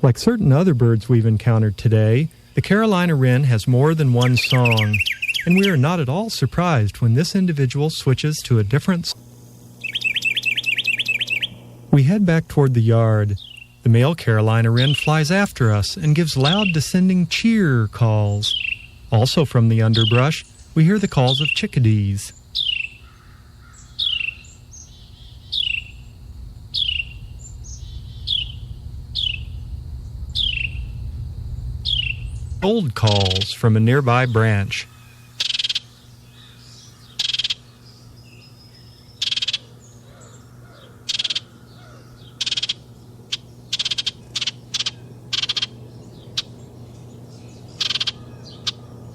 Like certain other birds we've encountered today, the Carolina wren has more than one song, and we are not at all surprised when this individual switches to a different song. We head back toward the yard. The male Carolina wren flies after us and gives loud descending cheer calls. Also from the underbrush, we hear the calls of chickadees. Old calls from a nearby branch.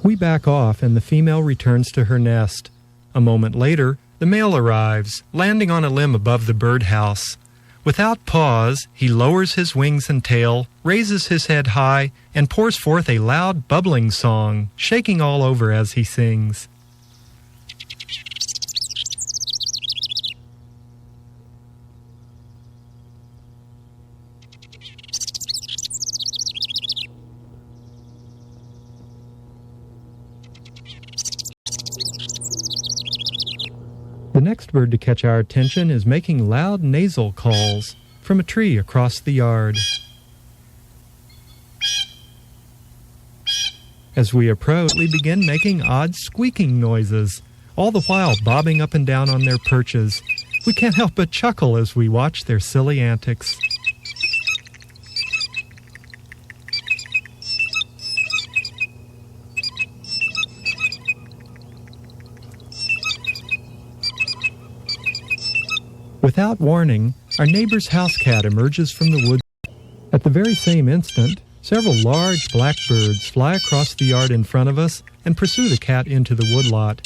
We back off and the female returns to her nest. A moment later, the male arrives, landing on a limb above the birdhouse. Without pause, he lowers his wings and tail, raises his head high, and pours forth a loud, bubbling song, shaking all over as he sings. The next bird to catch our attention is making loud nasal calls from a tree across the yard. As we approach, we begin making odd squeaking noises, all the while bobbing up and down on their perches. We can't help but chuckle as we watch their silly antics. Without warning, our neighbor's house cat emerges from the woods. At the very same instant, several large blackbirds fly across the yard in front of us and pursue the cat into the woodlot.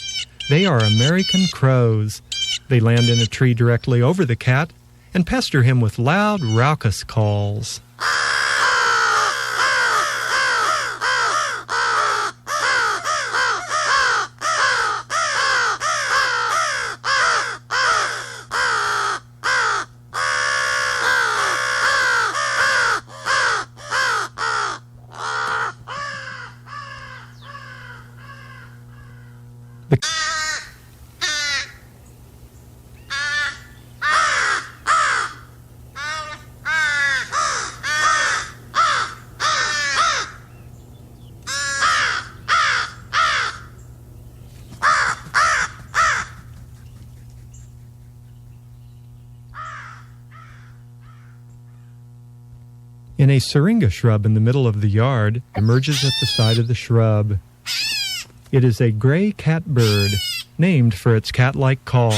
They are American crows. They land in a tree directly over the cat and pester him with loud, raucous calls. In a syringa shrub in the middle of the yard, emerges at the side of the shrub. It is a gray catbird, named for its cat-like call.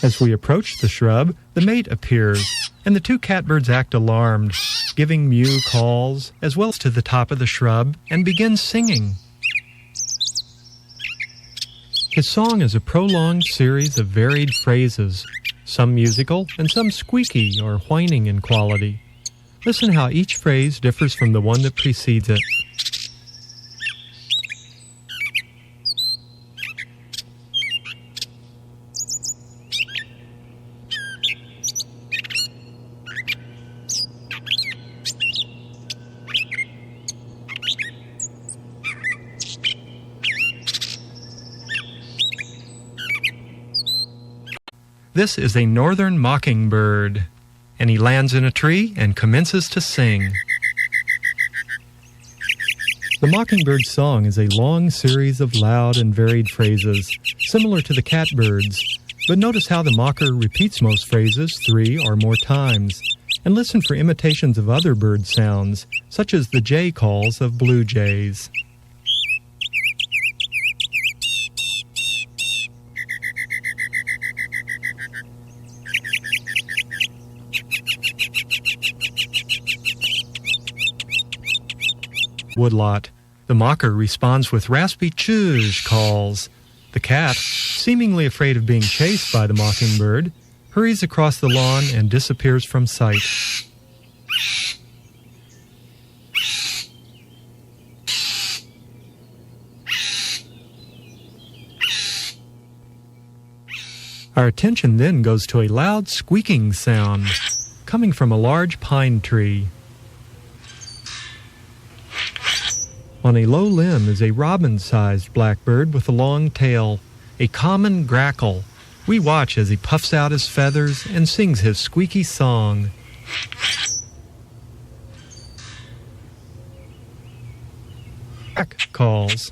As we approach the shrub, the mate appears, and the two catbirds act alarmed, giving mew calls, as well as to the top of the shrub, and begin singing. His song is a prolonged series of varied phrases, some musical and some squeaky or whining in quality. Listen how each phrase differs from the one that precedes it. This is a northern mockingbird, and he lands in a tree and commences to sing. The mockingbird's song is a long series of loud and varied phrases, similar to the catbird's, but notice how the mocker repeats most phrases 3 or more times, and listen for imitations of other bird sounds, such as the jay calls of blue jays. Woodlot. The mocker responds with raspy choosh calls. The cat, seemingly afraid of being chased by the mockingbird, hurries across the lawn and disappears from sight. Our attention then goes to a loud squeaking sound coming from a large pine tree. On a low limb is a robin-sized blackbird with a long tail, a common grackle. We watch as he puffs out his feathers and sings his squeaky song. Wfaq calls.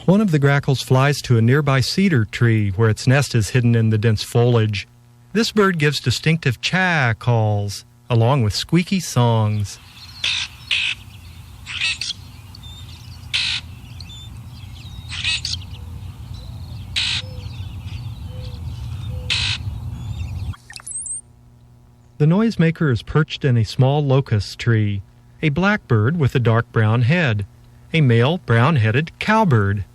One of the grackles flies to a nearby cedar tree where its nest is hidden in the dense foliage. This bird gives distinctive cha calls, along with squeaky songs. The noisemaker is perched in a small locust tree, a blackbird with a dark brown head, a male brown-headed cowbird.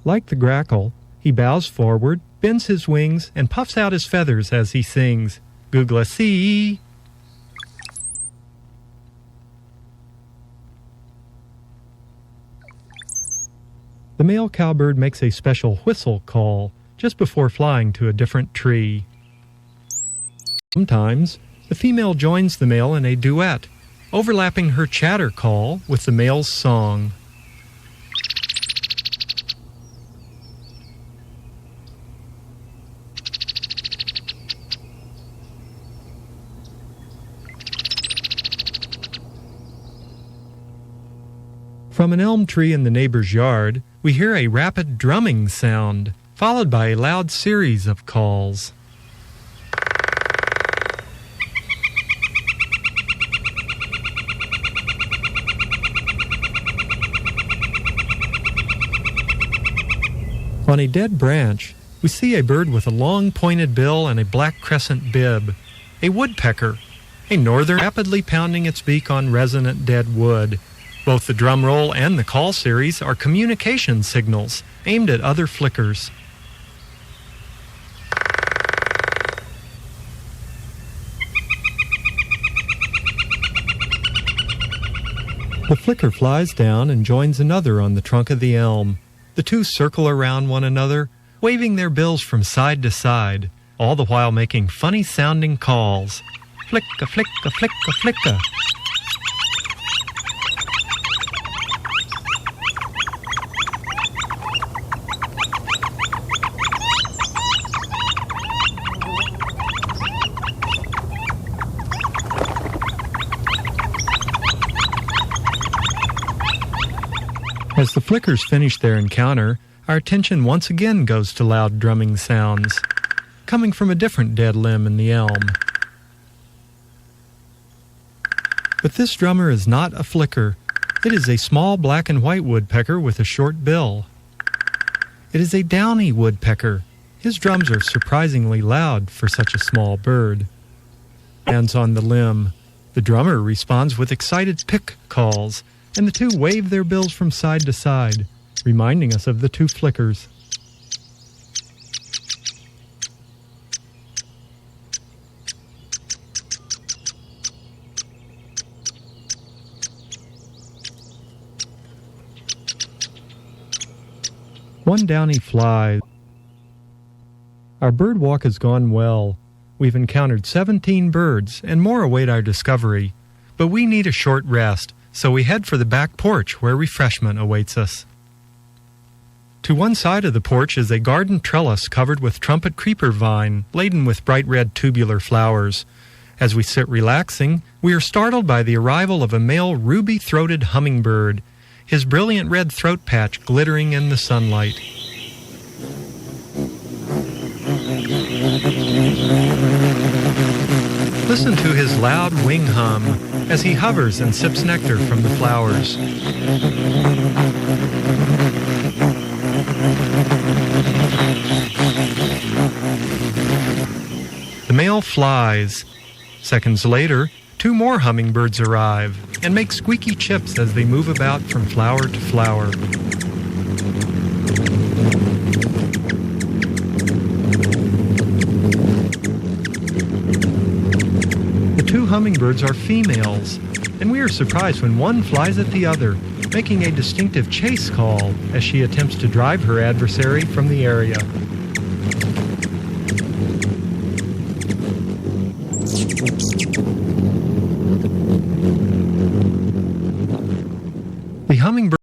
Like the grackle, he bows forward, bends his wings, and puffs out his feathers as he sings, Googla-see. The male cowbird makes a special whistle call just before flying to a different tree. Sometimes, the female joins the male in a duet, overlapping her chatter call with the male's song. From an elm tree in the neighbor's yard, we hear a rapid drumming sound, followed by a loud series of calls. On a dead branch, we see a bird with a long pointed bill and a black crescent bib, a woodpecker, a northern rapidly pounding its beak on resonant dead wood. Both the drum roll and the call series are communication signals aimed at other flickers. The flicker flies down and joins another on the trunk of the elm. The two circle around one another, waving their bills from side to side, all the while making funny-sounding calls. Flicka, flicka, flicka, flicka. As the flickers finish their encounter, our attention once again goes to loud drumming sounds, coming from a different dead limb in the elm. But this drummer is not a flicker. It is a small black and white woodpecker with a short bill. It is a downy woodpecker. His drums are surprisingly loud for such a small bird. Hands on the limb. The drummer responds with excited pick calls, and the two wave their bills from side to side, reminding us of the two flickers. One downy flies. Our bird walk has gone well. We've encountered 17 birds, and more await our discovery. but we need a short rest, so we head for the back porch where refreshment awaits us. To one side of the porch is a garden trellis covered with trumpet creeper vine, laden with bright red tubular flowers. As we sit relaxing, we are startled by the arrival of a male ruby-throated hummingbird, his brilliant red throat patch glittering in the sunlight. Listen to his loud wing hum as he hovers and sips nectar from the flowers. The male flies. Seconds later, 2 more hummingbirds arrive and make squeaky chips as they move about from flower to flower. The 2 hummingbirds are females, and we are surprised when one flies at the other, making a distinctive chase call as she attempts to drive her adversary from the area. The hummingbird